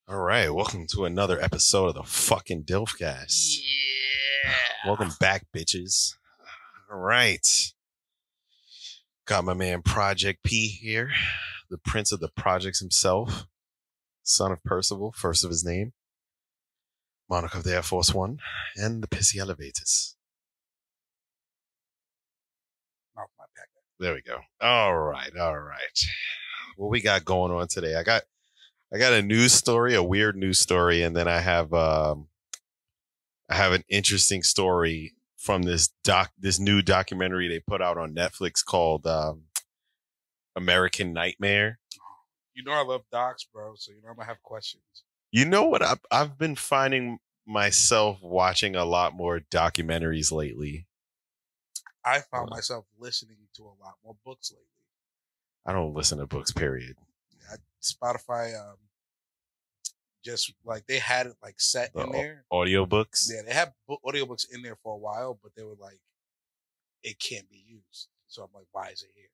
All right, welcome to another episode of the fucking Dilfcast. Yeah. Welcome back, bitches. All right. Got my man Project P here, the prince of the projects himself, son of Percival, first of his name, monarch of the Air Force One, and the Pissy Elevators. Mouth my pack. There we go. All right. What we got going on today? I got a news story, a weird news story, and then I have an interesting story from this new documentary they put out on Netflix called American Nightmare. You know I love docs, bro, so you know I'm gonna have questions. You know what? I've been finding myself watching a lot more documentaries lately. I found myself listening to a lot more books lately. I don't listen to books, period. Spotify, just like they had it like set in there. Audiobooks? Yeah, they had audiobooks in there for a while, but they were like, it can't be used. So I'm like, why is it here?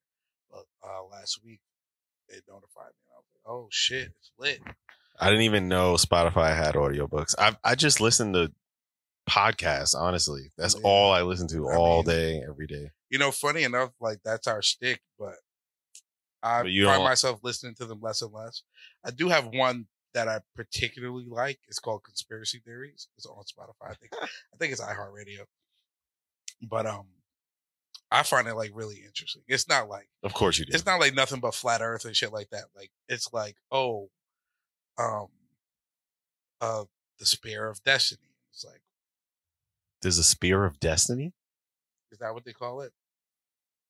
But last week they notified me, and I was like, oh shit, it's lit. I didn't even know Spotify had audiobooks. I just listen to podcasts, honestly. That's all I listen to all day, every day. You know, funny enough, like that's our shtick, but I find myself listening to them less and less. I do have one that I particularly like. It's called Conspiracy Theories. It's on Spotify. I think it's iHeartRadio. But I find it like really interesting. It's not like, of course you do. It's not like nothing but flat Earth and shit like that. Like it's like, the Spear of Destiny. It's like, there's a Spear of Destiny. Is that what they call it?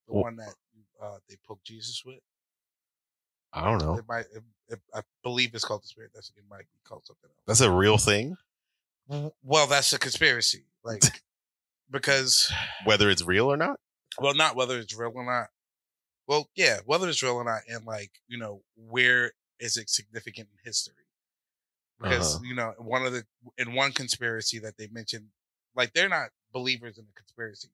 The one that they poke Jesus with. I don't know. I believe it's called the Spirit. It might be called something else. That's a real thing? Well, that's a conspiracy. Like, because... Whether it's real or not? Well, not whether it's real or not. Well, yeah, whether it's real or not, and like, you know, where is it significant in history? Because, you know, in one conspiracy that they mentioned, like, they're not believers in the conspiracy.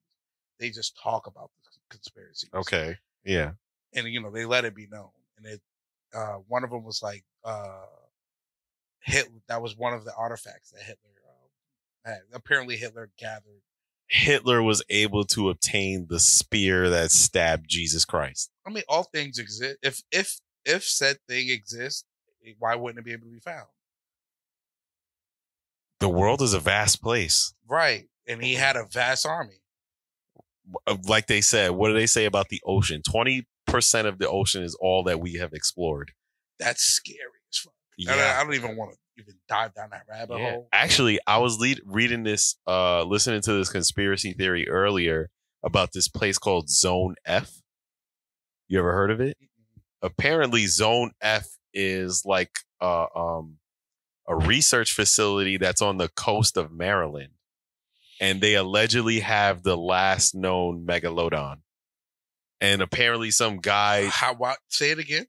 They just talk about the conspiracy. Okay, yeah. And, you know, they let it be known. And one of them was like Hitler. That was one of the artifacts that Hitler had. Apparently, Hitler gathered. Hitler was able to obtain the spear that stabbed Jesus Christ. I mean, all things exist. If said thing exists, why wouldn't it be able to be found? The world is a vast place, right? And he had a vast army. Like they said, what do they say about the ocean? 20% of the ocean is all that we have explored. That's scary as fuck. Yeah. I don't even want to even dive down that rabbit hole. Actually, I was reading this, listening to this conspiracy theory earlier about this place called Zone F. You ever heard of it? Mm-hmm. Apparently, Zone F is like a research facility that's on the coast of Maryland. And they allegedly have the last known megalodon. And apparently some guy... What? Say it again?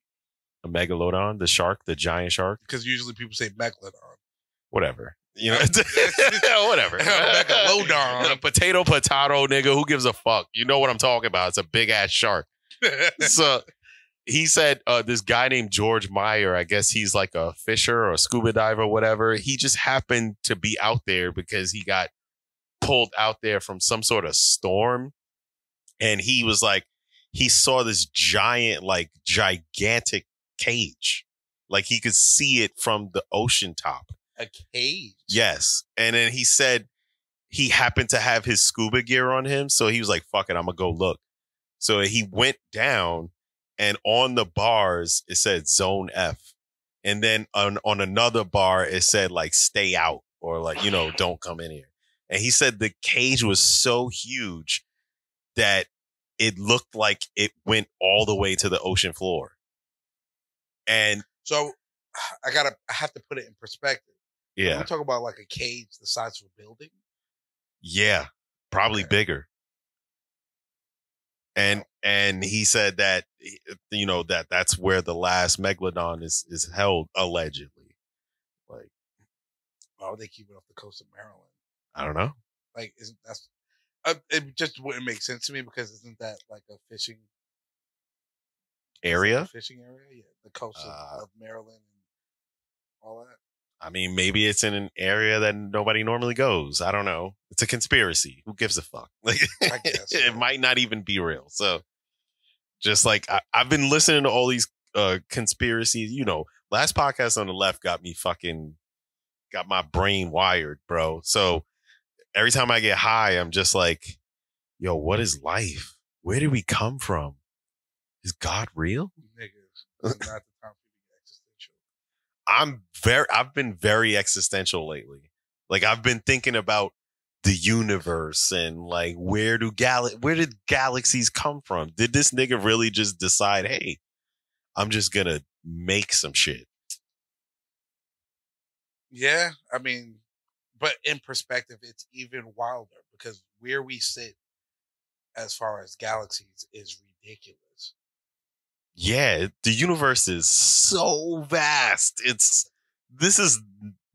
A megalodon, the shark, the giant shark. Because usually people say megalodon. Whatever. You know, whatever. Megalodon. Potato, nigga. Who gives a fuck? You know what I'm talking about. It's a big ass shark. So he said this guy named George Meyer, I guess he's like a fisher or a scuba diver or whatever. He just happened to be out there because he got pulled out there from some sort of storm. And he was like, he saw this gigantic cage. Like he could see it from the ocean top. A cage? Yes. And then he said he happened to have his scuba gear on him. So he was like, fuck it, I'm going to go look. So he went down and on the bars, it said Zone F. And then on another bar, it said like, stay out or like, you know, don't come in here. And he said the cage was so huge that it looked like it went all the way to the ocean floor. And so I have to put it in perspective. Yeah. We're talking about like a cage the size of a building. Yeah, probably bigger. And he said that, you know, that's where the last megalodon is held, allegedly. Like, why would they keep it off the coast of Maryland? I don't know. Like, it just wouldn't make sense to me because isn't that like a fishing area? Fishing area, yeah, the coast of Maryland and all that. I mean, maybe it's in an area that nobody normally goes. I don't know. It's a conspiracy. Who gives a fuck? Like, I guess it might not even be real. So, just like I've been listening to all these conspiracies. You know, last podcast on the left got my brain wired, bro. So every time I get high, I'm just like, yo, what is life? Where did we come from? Is God real? Niggas, not the time for you to be existential. I've been very existential lately. Like, I've been thinking about the universe and like, where did galaxies come from? Did this nigga really just decide, hey, I'm just gonna make some shit? Yeah, I mean, but in perspective, it's even wilder because where we sit as far as galaxies is ridiculous. Yeah, the universe is so vast. This is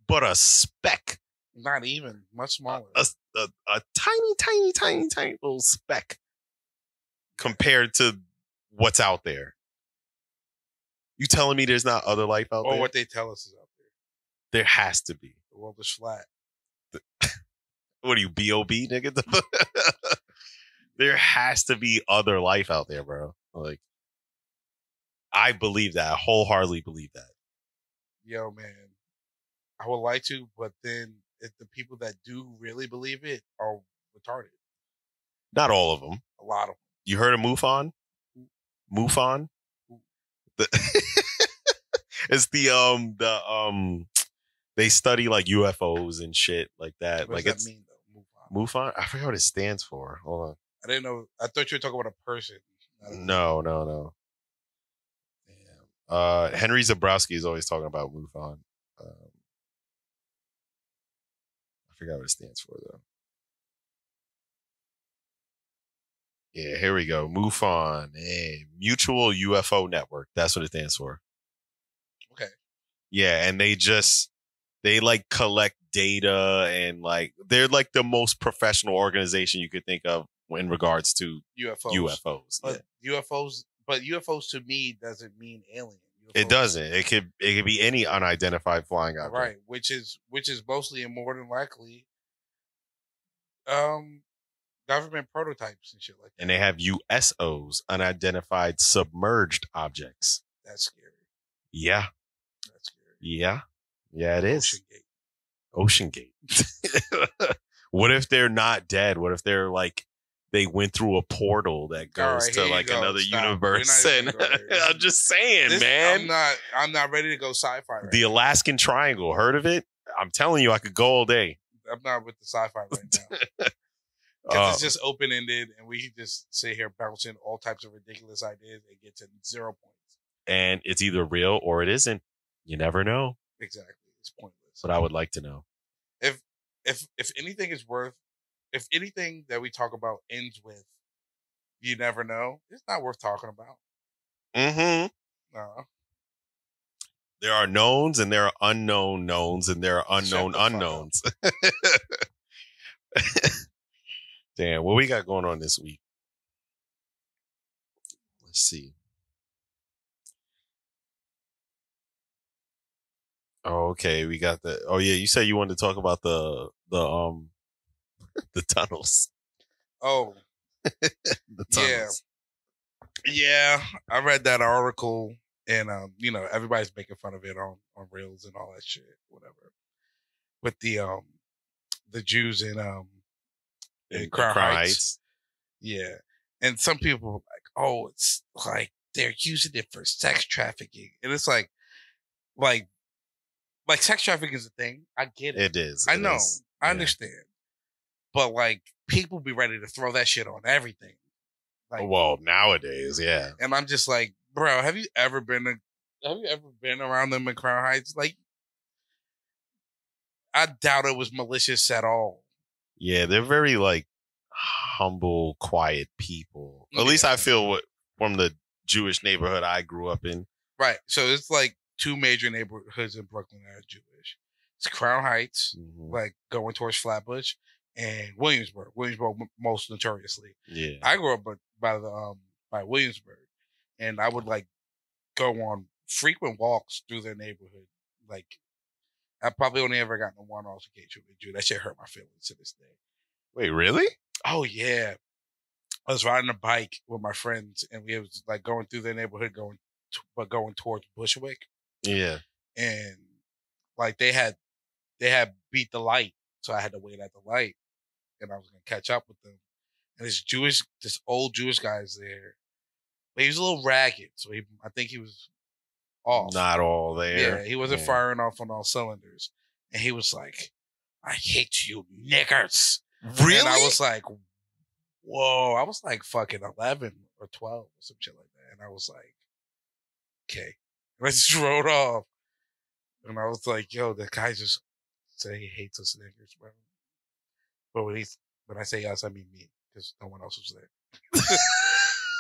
but a speck. Not even, much smaller. A tiny little speck compared to what's out there. You telling me there's not other life out there? Or what they tell us is out there. There has to be. The world is flat. What are you, B.O.B., nigga? There has to be other life out there, bro. Like, I believe that. I wholeheartedly believe that. Yo, man. I would like to, but then if the people that do really believe it are retarded. Not all of them. A lot of them. You heard of MUFON? MUFON? It's they study like UFOs and shit like that. What does that mean, though? MUFON? I forget what it stands for. Hold on. I didn't know. I thought you were talking about a person. No. Damn. Henry Zabrowski is always talking about MUFON. I forgot what it stands for, though. Yeah, here we go. MUFON, Mutual UFO Network. That's what it stands for. Okay. Yeah, and they like collect data and like they're like the most professional organization you could think of in regards to UFOs. But UFOs to me doesn't mean alien. UFOs, it doesn't. It could be any unidentified flying object. Right, which is mostly and more than likely government prototypes and shit like that. And they have USOs, unidentified submerged objects. That's scary. Yeah. That's scary. Yeah. Yeah, it is. Ocean Gate. What if they're not dead? What if they're like, they went through a portal that goes to like another universe? And I'm just saying, man. I'm not ready to go sci-fi right The Alaskan Triangle. Heard of it? I'm telling you, I could go all day. I'm not with the sci-fi right now. Because it's just open-ended and we just sit here bouncing all types of ridiculous ideas and get to 0 points. And it's either real or it isn't. You never know. Exactly. It's pointless. But I would like to know. If anything is worth, if anything that we talk about ends with, you never know, it's not worth talking about. Mm-hmm. No. There are knowns and there are unknown knowns and there are unknown unknowns. Damn, what we got going on this week? Let's see. Oh, okay. We got the. Oh yeah, you said you wanted to talk about the the tunnels. Oh, the tunnels. Yeah. I read that article, and everybody's making fun of it on Reels and all that shit, whatever. With the Jews in Crown Heights. Yeah, and some people are like, "Oh, it's like they're using it for sex trafficking," and it's like sex trafficking is a thing. I get it. It is. I know. I understand. But like, people be ready to throw that shit on everything. Like, well, nowadays, yeah. And I'm just like, bro, have you ever been around them in Crown Heights? Like, I doubt it was malicious at all. Yeah, they're very like humble, quiet people. At least I feel from the Jewish neighborhood I grew up in. Right. So it's like two major neighborhoods in Brooklyn that are Jewish. It's Crown Heights, like going towards Flatbush, and Williamsburg. Williamsburg most notoriously. Yeah. I grew up by Williamsburg, and I would like go on frequent walks through their neighborhood. Like, I probably only ever gotten one altercation with Jew. That shit hurt my feelings to this day. Wait, really? Oh yeah. I was riding a bike with my friends, and we was like going through the neighborhood, going towards Bushwick. Yeah. And like they had beat the light, so I had to wait at the light, and I was gonna catch up with them. And this old Jewish guy's there, but he was a little ragged, so I think he was off. Not all there. Yeah, he wasn't firing off on all cylinders, and he was like, "I hate you, niggers." Really? And I was like, whoa, I was like fucking 11 or 12 or some shit like that. And I was like, okay. And I just rode off. And I was like, yo, the guy just said he hates us niggers, bro. But when I say us, I mean me, because no one else was there.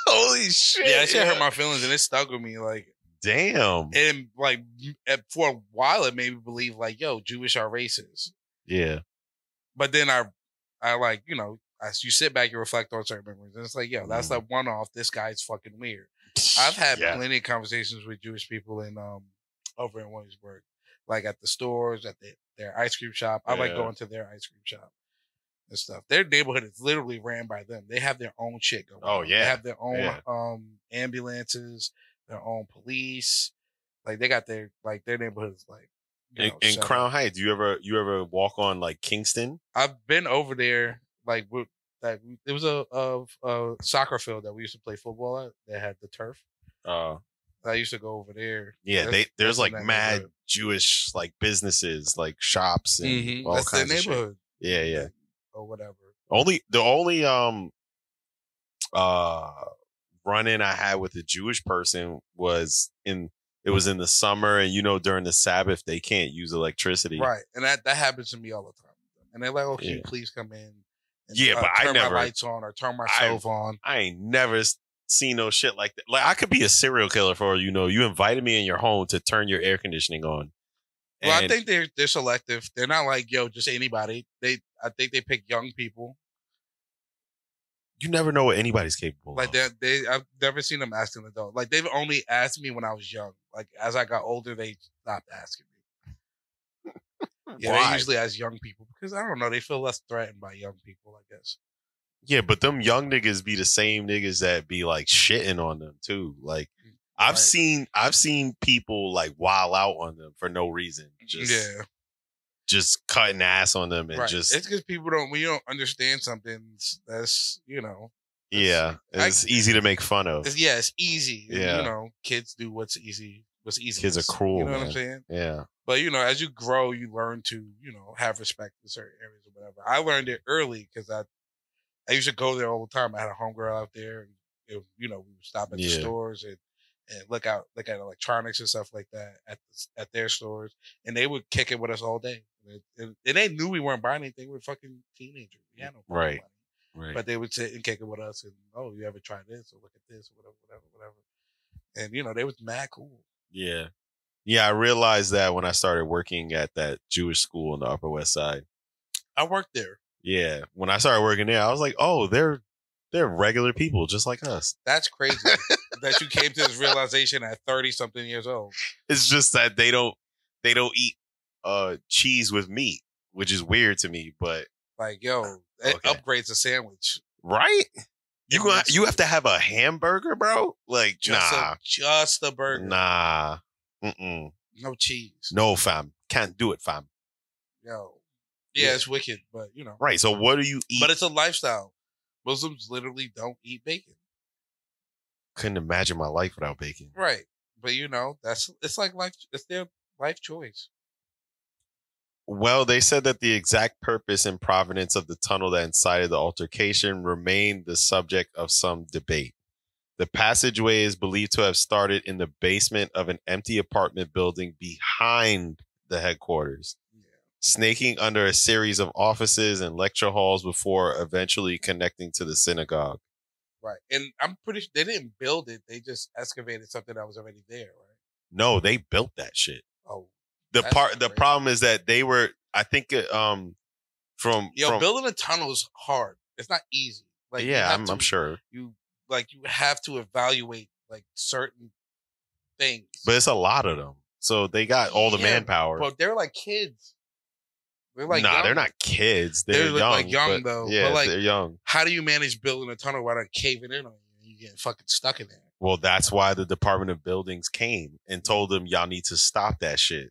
Holy shit. Yeah, that shit hurt my feelings, and it stuck with me. Like, damn. And like, for a while, it made me believe, like, yo, Jewish are racist. Yeah. But then I like, you know, as you sit back and reflect on certain memories, and it's like, yo, that's that one off. This guy's fucking weird. I've had plenty of conversations with Jewish people in over in Williamsburg, like at the stores, at their ice cream shop. I like going to their ice cream shop and stuff. Their neighborhood is literally ran by them. They have their own shit going. Oh yeah, they have their own ambulances, their own police. Like they got their neighborhood is like. In Crown Heights, you ever walk on like Kingston? I've been over there. Like it was a soccer field that we used to play football at. They had the turf. I used to go over there. Yeah, there's like mad Jewish like businesses, like shops and all that's kinds their of neighborhood. Shit. Yeah. Or whatever. The only run-in I had with a Jewish person was in the summer, and during the Sabbath they can't use electricity. Right. And that happens to me all the time. And they're like, "Oh, can you please come in?" And, but I never turn my lights on or turn my stove on. I ain't never seen no shit like that. Like I could be a serial killer for all you know. You invited me in your home to turn your air conditioning on. Well, I think they're selective. They're not like, yo, just anybody. I think they pick young people. You never know what anybody's capable of. Like I've never seen them ask an adult. Like they've only asked me when I was young. Like as I got older, they stopped asking me. Yeah, why? They usually ask young people because I don't know. They feel less threatened by young people, I guess. Yeah, but them young niggas be the same niggas that be like shitting on them too. Like I've seen people like wild out on them for no reason. Just cutting ass on them and it's because people when you don't understand something, that's it's easy to make fun of. It's easy. Yeah, kids do what's easy. Kids are cruel. You know what I'm saying? Yeah. But as you grow, you learn to have respect in certain areas or whatever. I learned it early because I used to go there all the time. I had a homegirl out there, and we would stop at the stores and look at electronics and stuff like that at their stores, and they would kick it with us all day. And they knew we weren't buying anything. We were fucking teenagers. We had no money. Right. But they would sit and kick it with us, and you ever try this or look at this or whatever. And they was mad cool. Yeah. Yeah, I realized that when I started working at that Jewish school in the Upper West Side. I worked there. Yeah. When I started working there, I was like, oh, they're regular people just like us. That's crazy that you came to this realization at 30-something years old. It's just that they don't eat cheese with meat, which is weird to me, but like, it upgrades a sandwich. Right? You have to have a hamburger, bro? Like, just a burger. Nah. Mm-mm. No cheese. No, fam. Can't do it, fam. Yeah, it's wicked, but Right, so what do you eat? But it's a lifestyle. Muslims literally don't eat bacon. Couldn't imagine my life without bacon. Right. But it's like life, it's their life choice. Well, they said that the exact purpose and provenance of the tunnel that incited the altercation remained the subject of some debate. The passageway is believed to have started in the basement of an empty apartment building behind the headquarters, snaking under a series of offices and lecture halls before eventually connecting to the synagogue. Right. And I'm pretty sure they didn't build it. They just excavated something that was already there, right? No, they built that shit. Oh. The problem is that they were, I think, building a tunnel is hard. It's not easy. Like, I'm sure. You have to evaluate like certain things. But it's a lot of them. so they got all the manpower. But they're like kids. They're like they're not kids. They're young. Like young though. Yeah, but like, they're young. How do you manage building a tunnel without caving in on you? You get fucking stuck in there. Well, that's why the Department of Buildings came and told them y'all need to stop that shit.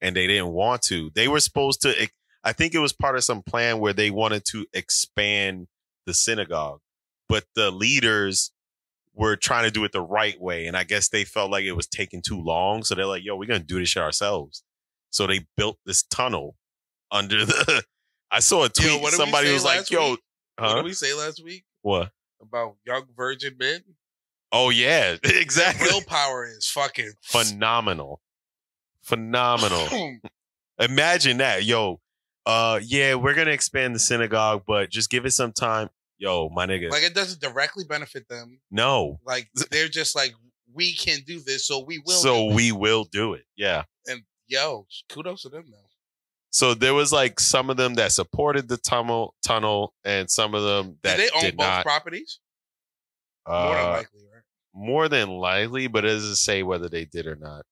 And they didn't want to. They were supposed to, I think it was part of some plan where they wanted to expand the synagogue, but the leaders were trying to do it the right way. And I guess they felt like it was taking too long. So they're like, yo, we're going to do this shit ourselves. So they built this tunnel under the, I saw a tweet. Yo, somebody was like, yo, what did we say last week? What? About young virgin men? Oh, yeah, exactly. Willpower is fucking phenomenal. Imagine that. Yo, yeah, we're going to expand the synagogue, but just give it some time. Yo, my nigga. Like, it doesn't directly benefit them. No. Like, they're just like, we can do this, so we will do it. Yeah. And, yo, kudos to them, though. So there was, like, some of them that supported the tunnel and some of them that did not. They own both properties? More than likely, right? More than likely, but it doesn't say whether they did or not.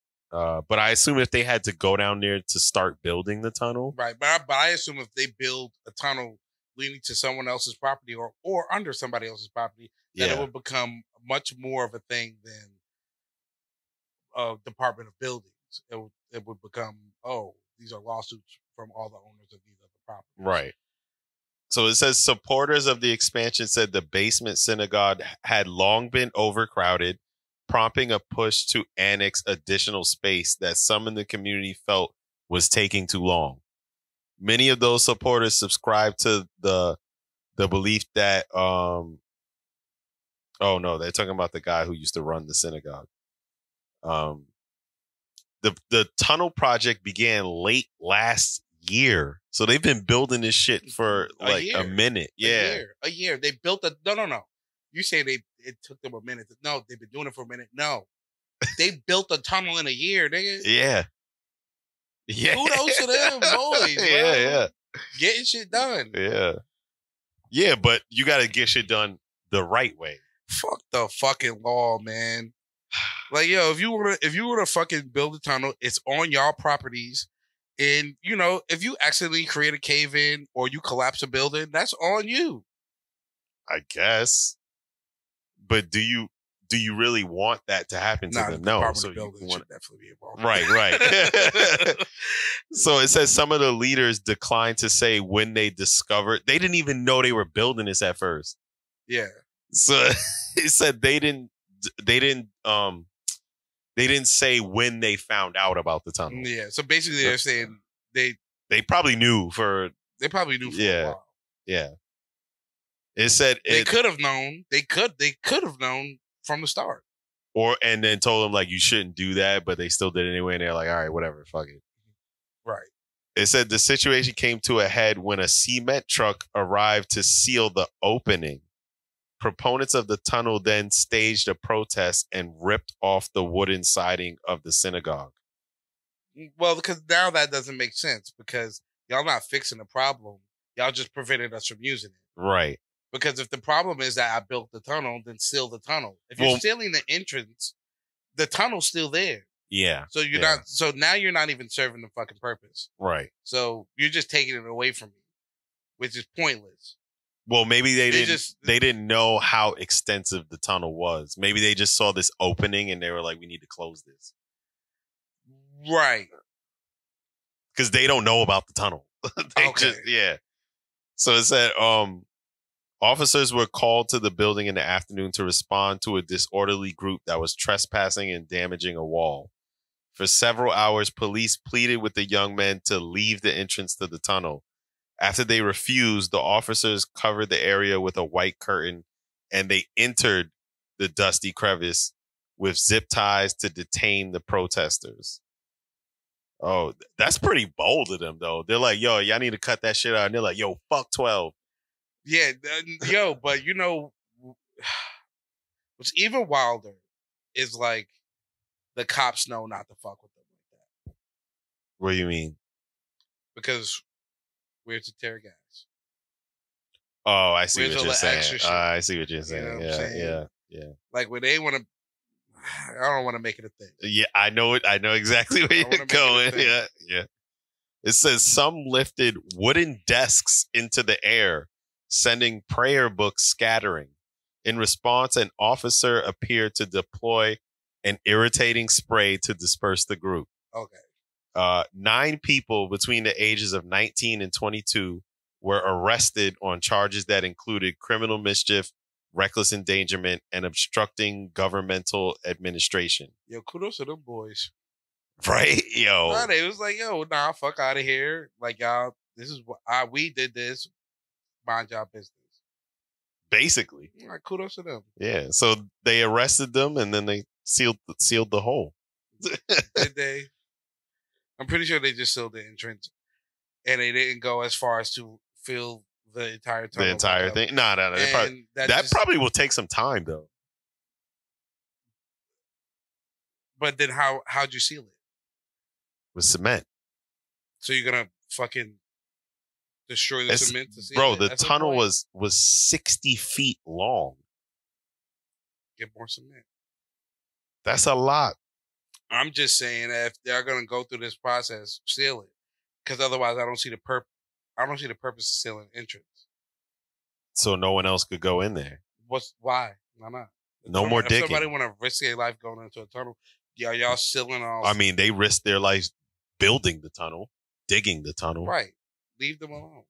But I assume if they had to go down there to start building the tunnel. Right, but I assume if they build a tunnel leading to someone else's property or under somebody else's property, that it would become much more of a thing than Department of Buildings. It would become, these are lawsuits from all the owners of these other properties. Right. So it says supporters of the expansion said the basement synagogue had long been overcrowded, prompting a push to annex additional space that some in the community felt was taking too long. Many of those supporters subscribe to the belief that they're talking about the guy who used to run the synagogue. The tunnel project began late last year, so they've been building this shit for like a minute. Yeah, a year. They built no. You say it took them a minute. No, they've been doing it for a minute. No, they built a tunnel in a year, nigga. Yeah. Kudos to them, boys. Yeah. Getting shit done. Yeah, but you got to get shit done the right way. Fuck the fucking law, man. Like, yo, if you were to fucking build a tunnel, it's on y'all properties. And, if you accidentally create a cave in or you collapse a building, that's on you. I guess. But do you really want that to happen to them? No. So you want definitely be involved. Right. So it says some of the leaders declined to say when they discovered. They didn't even know they were building this at first. Yeah. So it said they didn't say when they found out about the tunnel. Yeah. So basically they're saying they probably knew for a while. Yeah. It said they could have known. They could have known from the start. And then told them like you shouldn't do that, but they still did it anyway, and they're like, all right, whatever, fuck it. Right. It said the situation came to a head when a cement truck arrived to seal the opening. Proponents of the tunnel then staged a protest and ripped off the wooden siding of the synagogue. Well, because now that doesn't make sense because y'all not fixing the problem. Y'all just prevented us from using it. Right. Because if the problem is that I built the tunnel, then seal the tunnel. If you're sealing the entrance, the tunnel's still there. Yeah. So you're not. So now you're not even serving the fucking purpose. Right. So you're just taking it away from me, which is pointless. Well, maybe they didn't know how extensive the tunnel was. Maybe they just saw this opening and they were like, "We need to close this." Right. Because they don't know about the tunnel. So it said, officers were called to the building in the afternoon to respond to a disorderly group that was trespassing and damaging a wall. For several hours, police pleaded with the young men to leave the entrance to the tunnel. After they refused, the officers covered the area with a white curtain and they entered the dusty crevice with zip ties to detain the protesters. Oh, that's pretty bold of them, though. They're like, yo, y'all need to cut that shit out. And they're like, yo, fuck 12. Yeah, but what's even wilder is like the cops know not to fuck with them like that. What do you mean? Because where's the tear gas? Oh, I see what you're saying. I see what you're saying. Yeah. Like when they want to, I don't want to make it a thing. Yeah, I know it. I know exactly where you're going. Yeah. It says some lifted wooden desks into the air, sending prayer books scattering. In response, an officer appeared to deploy an irritating spray to disperse the group. Okay. 9 people between the ages of 19 and 22 were arrested on charges that included criminal mischief, reckless endangerment, and obstructing governmental administration. Yo, kudos to them boys. Right? Yo. Nah, they was like, yo, nah, fuck out of here. Like, y'all, this is what we did this. Mind your business. Basically. Right, kudos to them. Yeah. So they arrested them and then they sealed the hole. Did they? I'm pretty sure they just sealed the entrance. And they didn't go as far as to fill the entire tunnel. The entire thing? No. That probably will take some time, though. But then how'd you seal it? With cement. So you're going to fucking destroy the cement to seal bro, it? the tunnel was 60 feet long. Get more cement. That's a lot. I'm just saying that if they're going to go through this process, seal it. Because otherwise, I don't see the purpose of sealing entrance. So no one else could go in there. Why? Why not? No more digging. If somebody want to risk their life going into a tunnel, y'all sealing all. I mean, they risked their lives building the tunnel, digging the tunnel. Right. Leave them alone.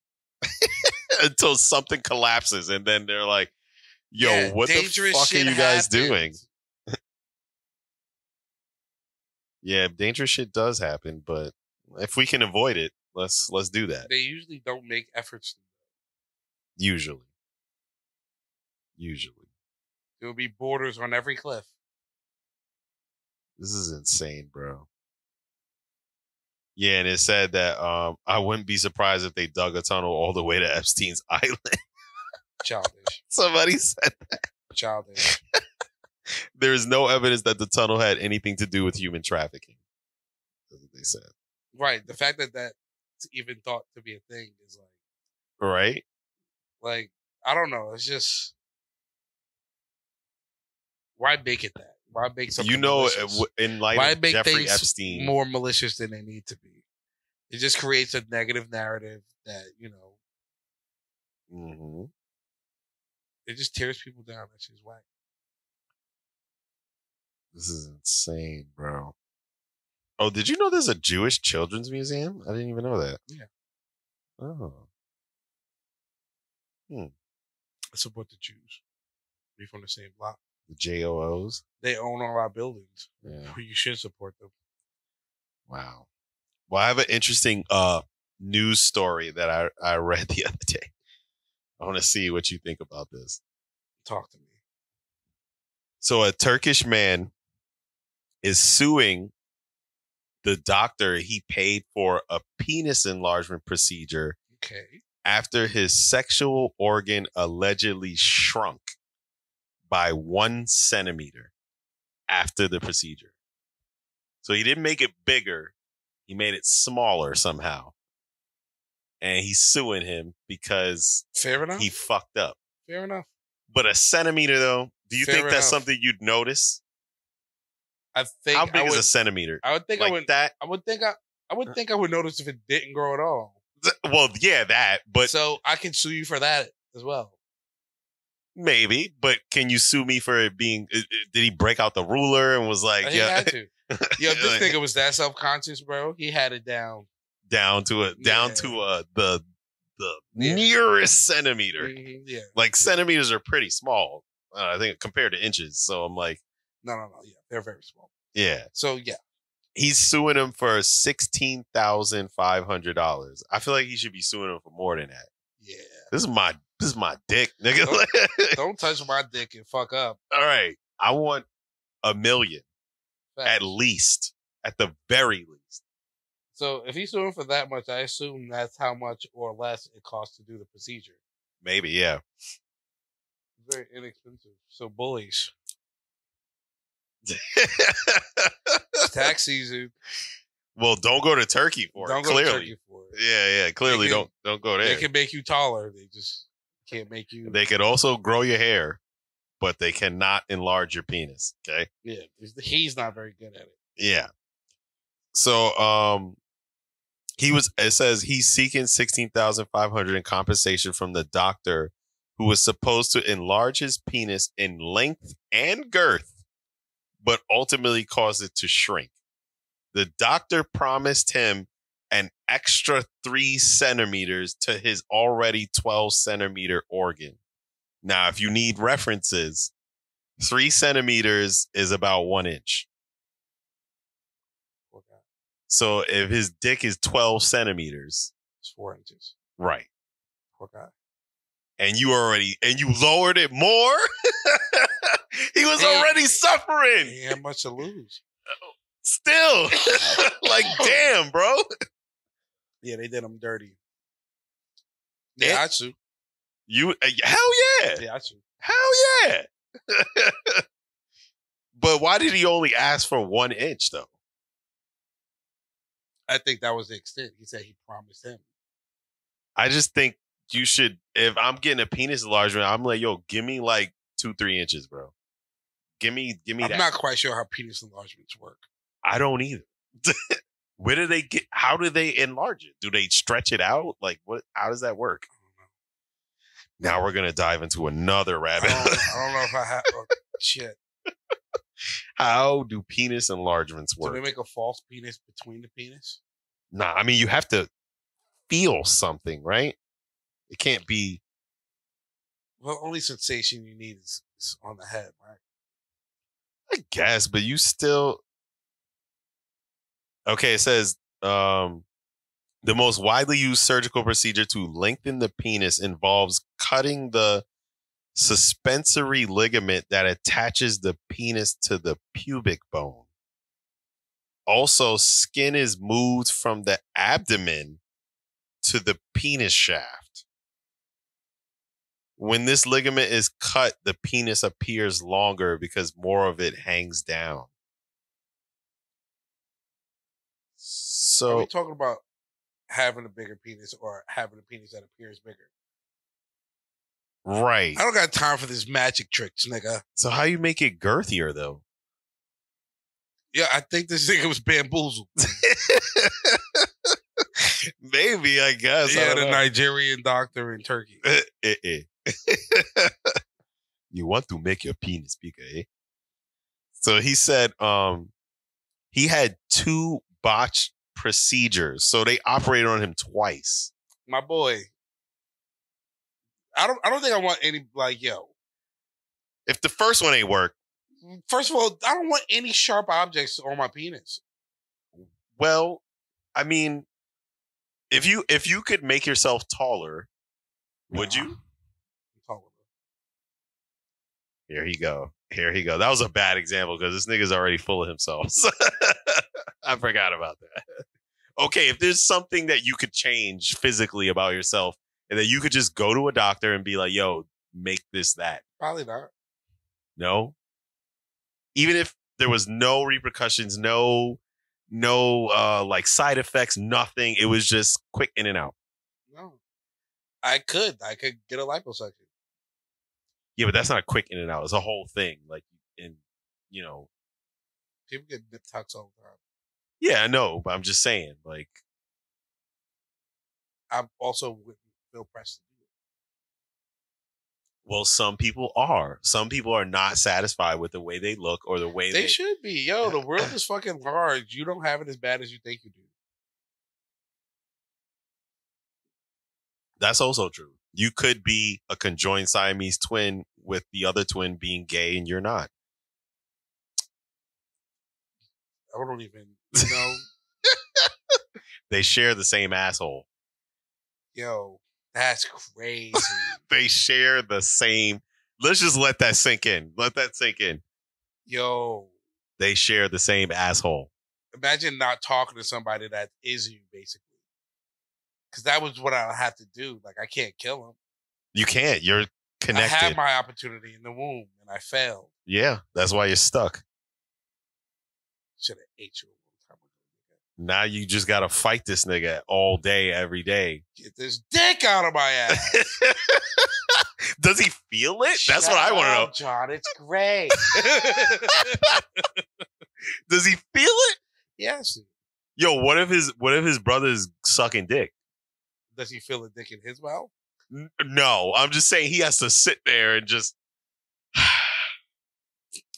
Until something collapses, and then they're like, "Yo, what the fuck are you guys doing?" Yeah, dangerous shit does happen, but if we can avoid it, let's do that. They usually don't make efforts to do that. Usually. There will be borders on every cliff. This is insane, bro. Yeah, and it said that I wouldn't be surprised if they dug a tunnel all the way to Epstein's Island. Childish. Somebody said that. Childish. There is no evidence that the tunnel had anything to do with human trafficking. That's what they said. Right. The fact that that's even thought to be a thing is like... Right? Like, I don't know. It's just... Why make it that? Why make something malicious? In light of Jeffrey Epstein... more malicious than they need to be? It just creates a negative narrative that, Mm-hmm. It just tears people down. That shit's whack. This is insane, bro. Oh, did you know there's a Jewish children's museum? I didn't even know that. Yeah. Oh. I support the Jews. We from the same block. The JOOs? They own all our buildings. Yeah. You should support them. Wow. Well, I have an interesting news story that I read the other day. I want to see what you think about this. Talk to me. So a Turkish man is suing the doctor he paid for a penis enlargement procedure. Okay. After his sexual organ allegedly shrunk by 1 centimeter after the procedure. So he didn't make it bigger. He made it smaller somehow. And he's suing him because fair enough. He fucked up. Fair enough. But a centimeter, though, do you think that's something you'd notice? I think. How big is a centimeter? I would think like I would. That? I would think I would notice if it didn't grow at all. Well, yeah, that. But so I can sue you for that as well. Maybe, but can you sue me for it being? Did he break out the ruler and was like, he had to. Yo, if this nigga was that self-conscious, bro, he had it down to the nearest centimeter. Mm-hmm, yeah, like centimeters are pretty small. I think compared to inches. So I'm like, no, yeah, they're very small. Yeah. So yeah, he's suing him for $16,500. I feel like he should be suing him for more than that. Yeah, this is my dick, nigga. Don't touch my dick and fuck up. All right, I want $1 million. At least, at the very least. So if he's suing for that much, I assume that's how much or less it costs to do the procedure. Maybe, yeah. Very inexpensive. So bullies. Tax season. Well, don't go to Turkey for it. Clearly. Go to Turkey for it. Yeah. Clearly, don't go there. They can make you taller. They just can't make you. They could also grow your hair, but they cannot enlarge your penis. Okay. Yeah, he's not very good at it. Yeah. So, it says he's seeking $16,500 in compensation from the doctor who was supposed to enlarge his penis in length and girth, but ultimately caused it to shrink. The doctor promised him an extra 3 centimeters to his already 12-centimeter organ. Now, if you need references, 3 centimeters is about 1 inch. Okay. So if his dick is 12 centimeters, it's 4 inches. Right. Okay. And you lowered it more? He was already suffering. He had much to lose. Still. Like, damn, bro. Yeah, they did him dirty. Yeah, I too. Hell yeah. Yeah, I too. Hell yeah. But why did he only ask for 1 inch, though? I think that was the extent. He said he promised him. I just think you should, if I'm getting a penis enlargement, I'm like, yo, give me like 2-3 inches, bro. Give me that. I'm not quite sure how penis enlargements work. I don't either. Where do they how do they enlarge it? Do they stretch it out? Like, what? How does that work? Now we're going to dive into another rabbit hole. I don't know if I have, shit. How do penis enlargements work? Do they make a false penis between the penis? Nah, I mean, you have to feel something, right? It can't be. Well, only sensation you need is on the head, right? I guess, but you still. Okay, it says the most widely used surgical procedure to lengthen the penis involves cutting the suspensory ligament that attaches the penis to the pubic bone. Also, skin is moved from the abdomen to the penis shaft. When this ligament is cut, the penis appears longer because more of it hangs down. So, are we talking about having a bigger penis or having a penis that appears bigger? Right. I don't got time for this magic tricks, nigga. So how you make it girthier, though? Yeah, I think this nigga was bamboozled. Maybe, I guess. Yeah, the Nigerian doctor in Turkey. You want to make your penis bigger, eh? So he said he had 2 botched procedures. So they operated on him twice. My boy. I don't think I want any, like, yo. If the first one ain't work. First of all, I don't want any sharp objects on my penis. Well, I mean, if you could make yourself taller, would you? Taller. Here he go. That was a bad example because this nigga's already full of himself. I forgot about that. Okay, if there's something that you could change physically about yourself and that you could just go to a doctor and be like, yo, make this that. Probably not. No? Even if there was no repercussions, no like side effects, nothing. It was just quick in and out. No. I could get a liposuction. Yeah, but that's not quick in and out. It's a whole thing. Like, people get nip tucks all the time. Yeah, I know, but I'm just saying, like, I also wouldn't feel pressed to do it. Well, some people are. Some people are not satisfied with the way they look or the way they should be. Yo, the world is fucking large. You don't have it as bad as you think you do. That's also true. You could be a conjoined Siamese twin with the other twin being gay and you're not. I don't even know. They share the same asshole. Yo, that's crazy. They share the same. Let's just let that sink in. Let that sink in. Yo. They share the same asshole. Imagine not talking to somebody that is you, basically. Because that was what I have to do. Like, I can't kill him. You can't. You're connected. I had my opportunity in the womb, and I failed. Yeah, that's why you're stuck. Should have ate you a long time ago. Now you just got to fight this nigga all day, every day. Get this dick out of my ass. Does he feel it? That's what I want to know. John, it's great. Does he feel it? Yes. Yo, what if his brother's sucking dick? Does he feel a dick in his mouth? No, I'm just saying he has to sit there and just.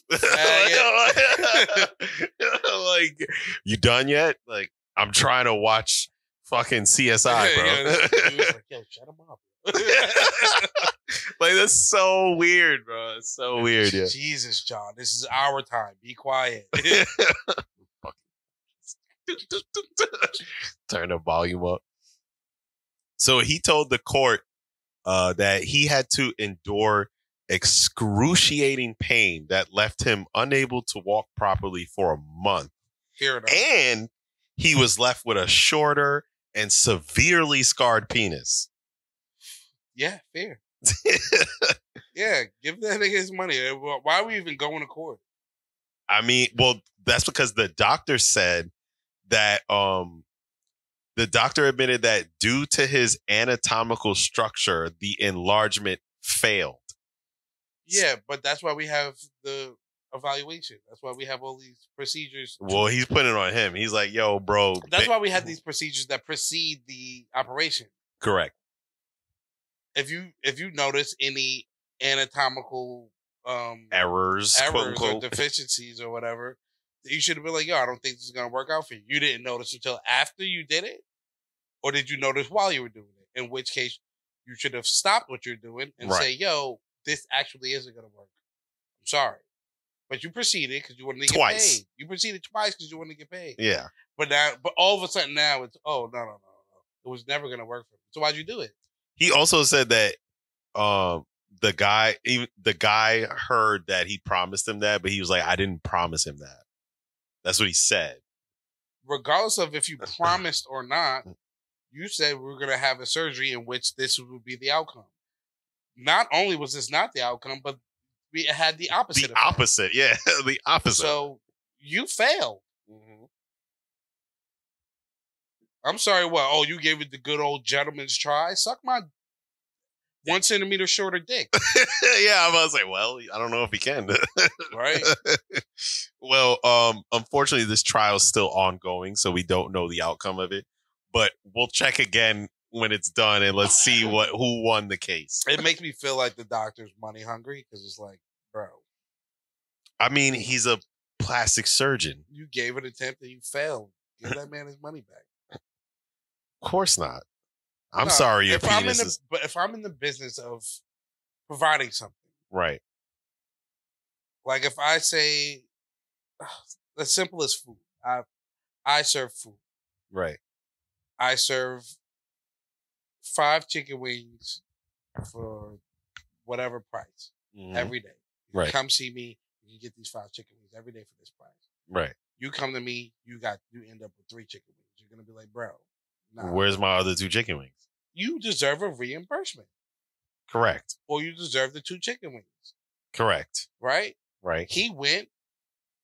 Like, you done yet? Like, I'm trying to watch fucking CSI, bro. Like, yo, shut him up. Like, that's so weird, bro. It's so weird. Yeah. Jesus, John, this is our time. Be quiet. Turn the volume up. So he told the court that he had to endure excruciating pain that left him unable to walk properly for a month. Fair enough. And he was left with a shorter and severely scarred penis. Yeah, fair. Yeah, give that nigga his money. Why are we even going to court? I mean, well, that's because the doctor said that the doctor admitted that due to his anatomical structure, the enlargement failed. Yeah, but that's why we have the evaluation. That's why we have all these procedures. Well, he's putting it on him. He's like, yo, bro. That's why we have these procedures that precede the operation. Correct. If you notice any anatomical errors or deficiencies or whatever, you should have been like, yo, I don't think this is going to work out for you. You didn't notice until after you did it? Or did you notice while you were doing it? In which case, you should have stopped what you're doing and say, yo, this actually isn't going to work. I'm sorry. But you proceeded because you wanted to get paid. You proceeded twice because you wanted to get paid. Yeah. But all of a sudden now it's, oh, no. It was never going to work for me. So why'd you do it? He also said that the guy heard that he promised him that, but he was like, I didn't promise him that. That's what he said. Regardless of if you promised or not, you said we were going to have a surgery in which this would be the outcome. Not only was this not the outcome, but we had the opposite. The opposite, yeah. The opposite. So you failed. Mm-hmm. I'm sorry, what? Oh, you gave it the good old gentleman's try? Suck my 1 centimeter shorter dick. Yeah, I was like, well, I don't know if he can. Right. Well, unfortunately, this trial is still ongoing, so we don't know the outcome of it. But we'll check again when it's done, and let's see who won the case. It makes me feel like the doctor's money hungry because it's like, bro. I mean, he's a plastic surgeon. You gave an attempt and you failed. Give that man his money back. Of course not. I'm sorry, your penis is... But if I'm in the business of providing something, right? Like if I say, the simplest food, I serve food, right? I serve 5 chicken wings for whatever price every day. Right. Come see me. You get these 5 chicken wings every day for this price. Right. You come to me. You end up with 3 chicken wings. You're gonna be like, bro. Nah, where's my other 2 chicken wings? You deserve a reimbursement. Correct. Or you deserve the 2 chicken wings. Correct. Right? Right. He went,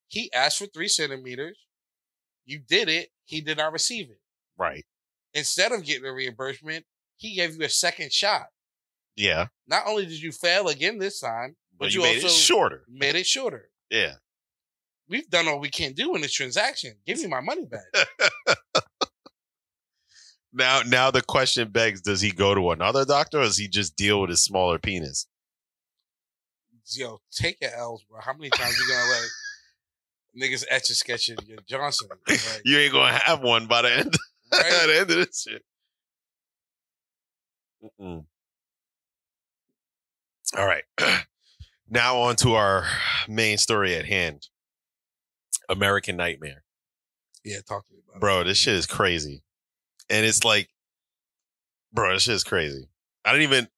he asked for 3 centimeters. You did it. He did not receive it. Right. Instead of getting a reimbursement, he gave you a second shot. Yeah. Not only did you fail again this time, but you made it shorter. Made it shorter. Yeah. We've done all we can do in this transaction. Give me my money back. Now the question begs, does he go to another doctor or does he just deal with his smaller penis? Yo, take your L's, bro. How many times you gonna let niggas etch a sketch in your Johnson? Like, you ain't gonna have one by the end, right? At the end of this shit. Mm-mm. All right. Now on to our main story at hand. American Nightmare. Yeah, talk to me about it. Bro, this shit is crazy. And it's like, bro, this shit is crazy. I don't even,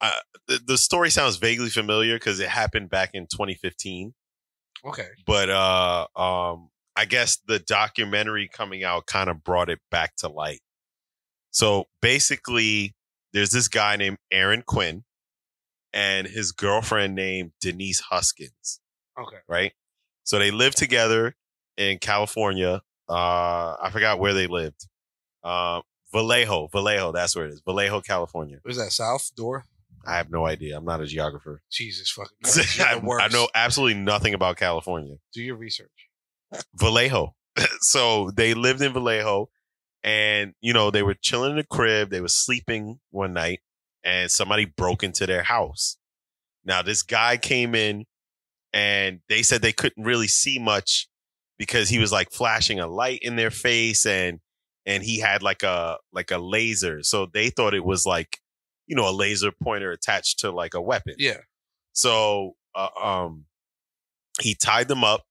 the story sounds vaguely familiar because it happened back in 2015. Okay. But I guess the documentary coming out kind of brought it back to light. So basically, there's this guy named Aaron Quinn and his girlfriend named Denise Huskins. Okay. Right? So they lived together in California. I forgot where they lived. Vallejo, that's where it is. Vallejo, California. Where's that, south? Door? I have no idea. I'm not a geographer. Jesus fucking Christ. I know absolutely nothing about California. Do your research. Vallejo. So they lived in Vallejo, and, you know, they were chilling in the crib. They were sleeping one night, and somebody broke into their house. Now, this guy came in, and they said they couldn't really see much because he was like flashing a light in their face, and he had like a laser. So they thought it was like, you know, a laser pointer attached to like a weapon. Yeah. So he tied them up,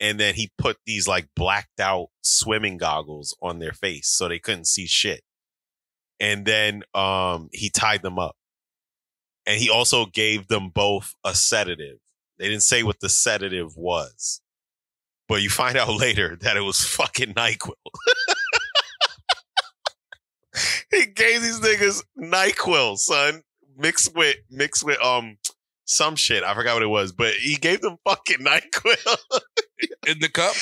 and then he put these like blacked out swimming goggles on their face so they couldn't see shit. And then he tied them up. And he also gave them both a sedative. They didn't say what the sedative was, but you find out later that it was fucking NyQuil. He gave these niggas NyQuil, son, mixed with some shit. I forgot what it was, but he gave them fucking NyQuil in the cup.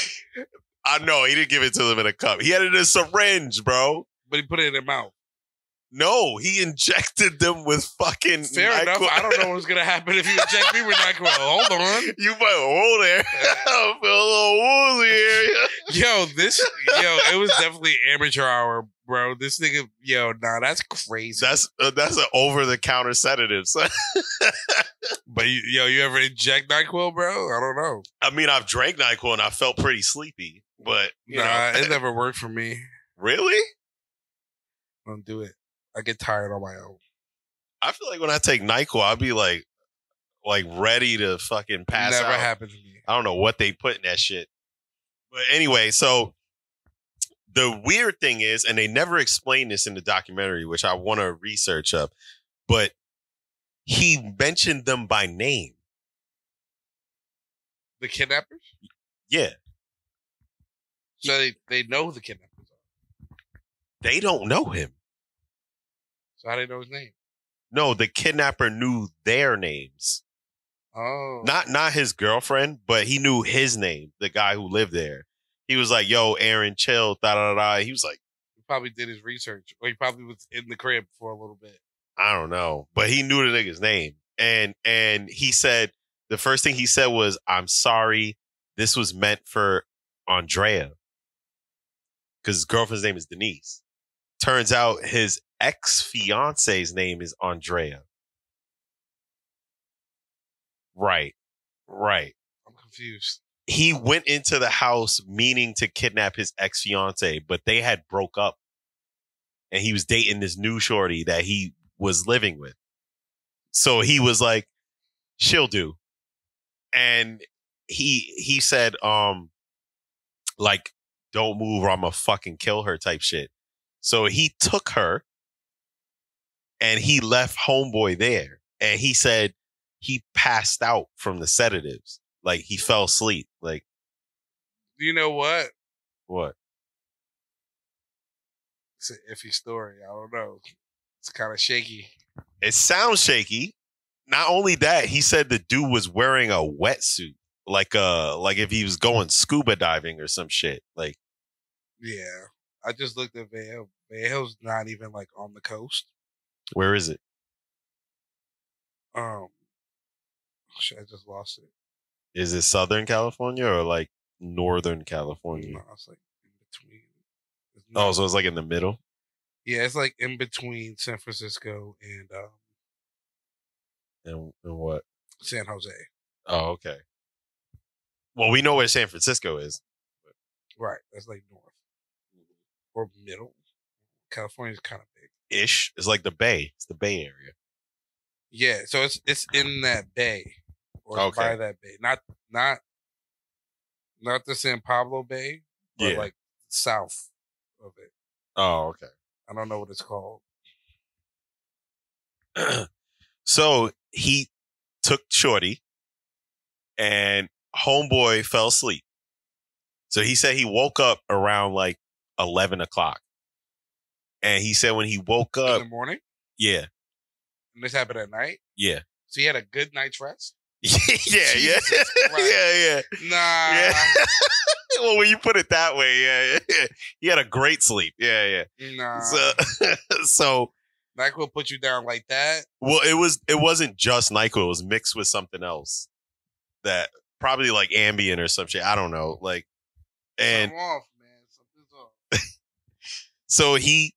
I know he didn't give it to them in a cup. He had it in a syringe, bro. But he put it in their mouth. No, he injected them with fucking Fair NyQuil. enough. I don't know what's going to happen if you inject me with NyQuil. Hold on. You might hold there. I feel a little woozy here. It was definitely amateur hour, bro. This nigga, that's crazy. That's an over-the-counter sedative, son. But, you ever inject NyQuil, bro? I don't know. I mean, I've drank NyQuil and I felt pretty sleepy, but, you know. It never worked for me. Really? Don't do it. I get tired on my own. I feel like when I take NyQuil, I'll be like ready to fucking pass out. Never happened to me. I don't know what they put in that shit. But anyway, so the weird thing is, and they never explain this in the documentary, which I want to research up, but he mentioned them by name. The kidnappers? Yeah. So they know the kidnappers. They don't know him. So how do they know his name? No, the kidnapper knew their names. Oh. Not his girlfriend, but he knew his name, the guy who lived there. He was like, yo, Aaron, chill, da-da-da. He was like... He probably did his research. Or he probably was in the crib for a little bit. I don't know. But he knew the nigga's name. And he said, the first thing he said was, I'm sorry, this was meant for Andrea. Because his girlfriend's name is Denise. Turns out his ex-fiance's name is Andrea. Right. I'm confused. He went into the house meaning to kidnap his ex-fiance, but they had broke up. And he was dating this new shorty that he was living with. So he was like, she'll do. And he said, like, don't move or I'm gonna fucking kill her type shit. So he took her and he left homeboy there. And he said he passed out from the sedatives. Like he fell asleep. Like, you know what? What? It's an iffy story. I don't know. It's kind of shaky. It sounds shaky. Not only that, he said the dude was wearing a wetsuit. Like if he was going scuba diving or some shit. Like, yeah. I just looked at Vallejo. Vallejo's not even like on the coast. Where is it? Shit, I just lost it. Is it Southern California or like Northern California? No, it's like in between. Oh, so it's like in the middle? Yeah, it's like in between San Francisco and what? San Jose. Oh, okay. Well, we know where San Francisco is. Right. That's like north. Or middle. California's kind of big. Ish. It's like the Bay. It's the Bay Area. Yeah, so it's in that bay. Or by that bay. Not the San Pablo Bay, but like south of it. Oh, okay. I don't know what it's called. So he took shorty and homeboy fell asleep. So he said he woke up around like 11 o'clock. And he said when he woke up... In the morning? Yeah. And this happened at night? Yeah. So he had a good night's rest? yeah. Nah. Yeah. Well, when you put it that way, yeah. He had a great sleep. Yeah. Nah. So NyQuil put you down like that? Well, it wasn't just NyQuil. It was mixed with something else that probably like Ambien or some shit. I don't know. Like, and something off, man. Something's off. So he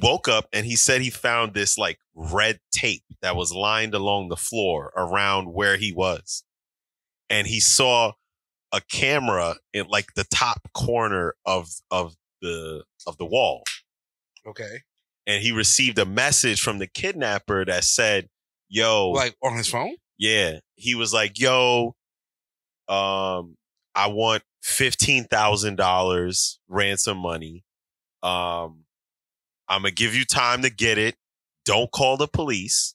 woke up and he said he found this like red tape that was lined along the floor around where he was. And he saw a camera in like the top corner of the wall. Okay. And he received a message from the kidnapper that said, yo, like on his phone? Yeah. He was like, yo, I want $15,000 ransom money. I'm going to give you time to get it. Don't call the police.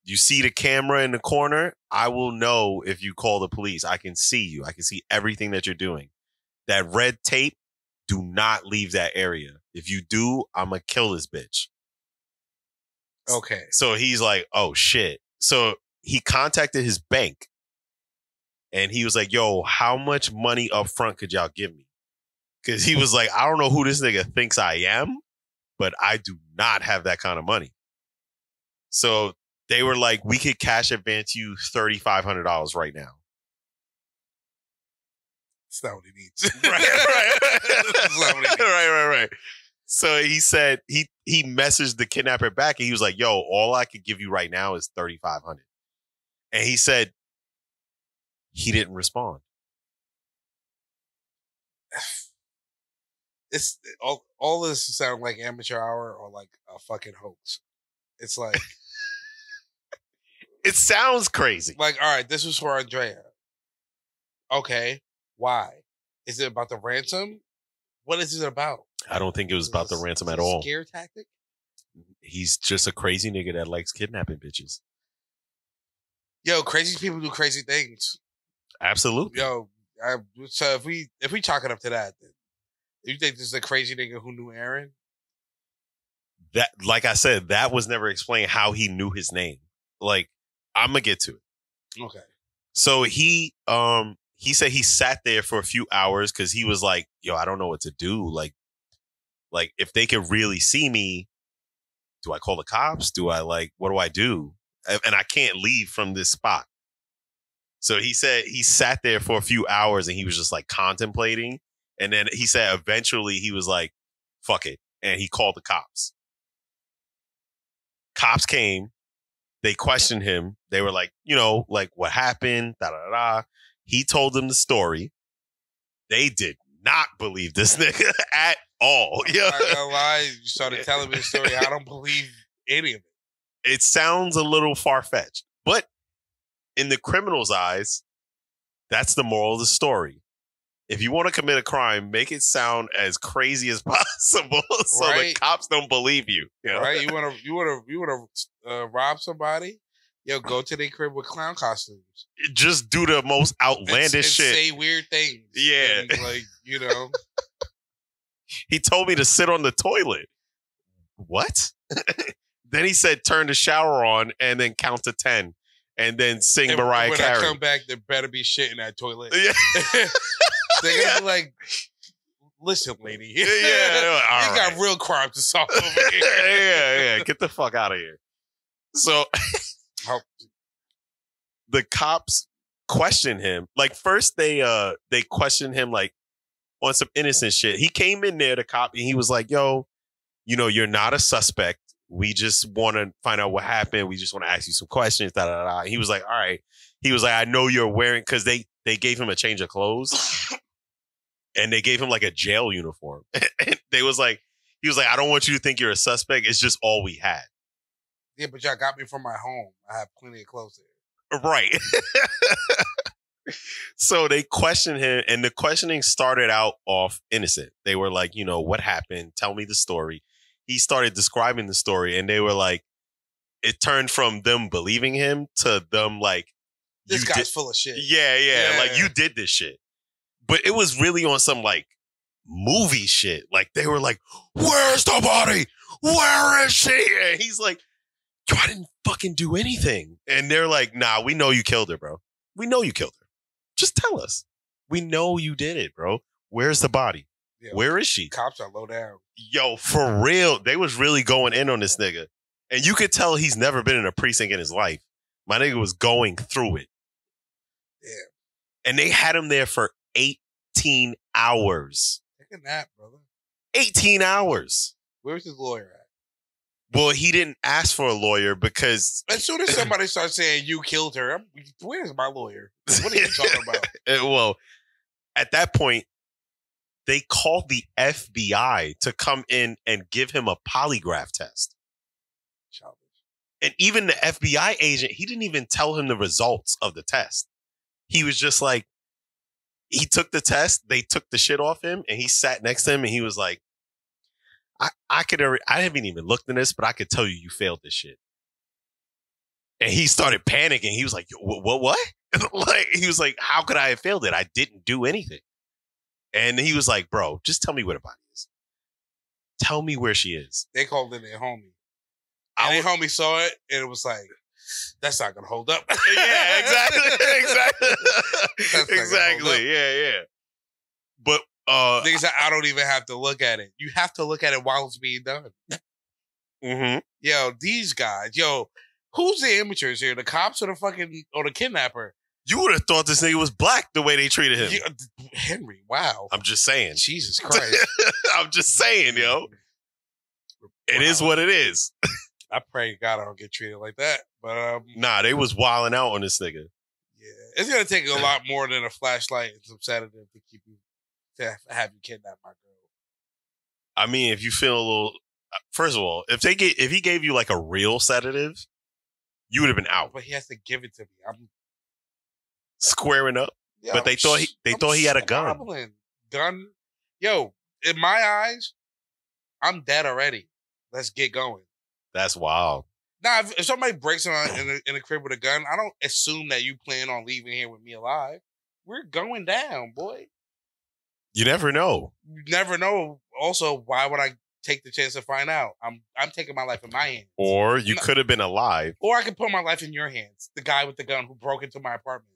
You see the camera in the corner? I will know if you call the police. I can see you. I can see everything that you're doing. That red tape, do not leave that area. If you do, I'm going to kill this bitch. Okay. So he's like, oh, shit. So he contacted his bank. And he was like, yo, how much money up front could y'all give me? Because he was like, I don't know who this nigga thinks I am, but I do not have that kind of money. So they were like, we could cash advance you $3,500 right now. That's not what he needs. Right. Right. So he said, he messaged the kidnapper back and he was like, yo, all I could give you right now is $3,500. And he said, he didn't respond. It's all this sound like amateur hour or like a fucking hoax. It's like it sounds crazy. Like, all right, this was for Andrea. Okay, why? Is it about the ransom? What is it about? I don't think it was about the ransom at all. Scare tactic? He's just a crazy nigga that likes kidnapping bitches. Yo, crazy people do crazy things. Absolutely. Yo, so if we chalk it up to that, then you think this is a crazy nigga who knew Aaron? That, like I said, that was never explained how he knew his name. Like, I'm gonna get to it. Okay. So he said he sat there for a few hours because he was like, yo, I don't know what to do. Like if they could really see me, do I call the cops? What do I do? And I can't leave from this spot. So he said he sat there for a few hours and he was just like contemplating. And then he said eventually he was like, fuck it. And he called the cops. Cops came. They questioned him. They were like, like what happened? Da, da, da. He told them the story. They did not believe this nigga at all. I'm not gonna lie. You started telling me the story. I don't believe any of it. It sounds a little far-fetched. But in the criminal's eyes, that's the moral of the story. If you want to commit a crime, make it sound as crazy as possible, so the cops don't believe you. Right? You want to rob somebody? Yo, go to their crib with clown costumes. Just do the most outlandish shit. Say weird things. Yeah, and, He told me to sit on the toilet. What? Then he said, turn the shower on and then count to 10. And then sing Mariah Carey. When I come back, there better be shit in that toilet. Yeah. They're going to be like, listen, lady. Yeah. You got real crime to solve over here. Yeah. Get the fuck out of here. So the cops questioned him. Like, first they questioned him like on some innocent shit. He came in there, the cop, and he was like, yo, you're not a suspect. We just want to find out what happened. We just want to ask you some questions. Da, da, da. He was like, all right. He was like, I know you're wearing, because they gave him a change of clothes and they gave him like a jail uniform. And he was like, I don't want you to think you're a suspect. It's just all we had. Yeah, but y'all got me from my home. I have plenty of clothes there. Right. So they questioned him, and the questioning started out off innocent. They were like, what happened? Tell me the story. He started describing the story, and they were like, it turned from them believing him to them like, this guy's full of shit. Yeah. Like, you did this shit. But it was really on some like movie shit. Like, they were like, where's the body? Where is she? And he's like, yo, I didn't fucking do anything. And they're like, nah, we know you killed her, bro. We know you killed her. Just tell us. We know you did it, bro. Where's the body? Yo, where is she? Cops are low down. Yo, for real. They was really going in on this nigga. And you could tell he's never been in a precinct in his life. My nigga was going through it. Yeah. And they had him there for 18 hours. Take a nap, brother. 18 hours. Where's his lawyer at? Well, he didn't ask for a lawyer because... As soon as somebody starts saying you killed her, where's my lawyer? What are you talking about? Well, at that point, they called the FBI to come in and give him a polygraph test. Childish. And even the FBI agent, he didn't even tell him the results of the test. He was just like, he took the test, they took the shit off him, and he sat next to him, and he was like, I haven't even looked in this, but I could tell you failed this shit. And he started panicking. He was like, what? Like, he was like, how could I have failed it? I didn't do anything. And he was like, bro, just tell me where the body is. Tell me where she is. They called in their homie. And their homie saw it, and it was like, that's not going to hold up. Yeah, exactly. Exactly. Yeah. But, niggas said, I don't even have to look at it. You have to look at it while it's being done. Mm-hmm. Yo, these guys. Yo, who's the amateurs here? The cops or the kidnapper? You would have thought this nigga was black the way they treated him. Henry, wow. I'm just saying. Jesus Christ. I'm just saying, yo. It is what it is. I pray to God I don't get treated like that. But nah, they was wilding out on this nigga. Yeah. It's gonna take a lot more than a flashlight and some sedative to keep you to have you kidnap my girl. I mean, if you feel a little first of all, if he gave you like a real sedative, you would have been out. But he has to give it to me. I'm squaring up. Yo, but they thought he had a gun. Gun. Yo, in my eyes, I'm dead already. Let's get going. That's wild. Now, if somebody breaks in a crib with a gun, I don't assume that you plan on leaving here with me alive. We're going down, boy. You never know. You never know. Also, why would I take the chance to find out? I'm taking my life in my hands. Or you could have been alive. Or I could put my life in your hands. The guy with the gun who broke into my apartment.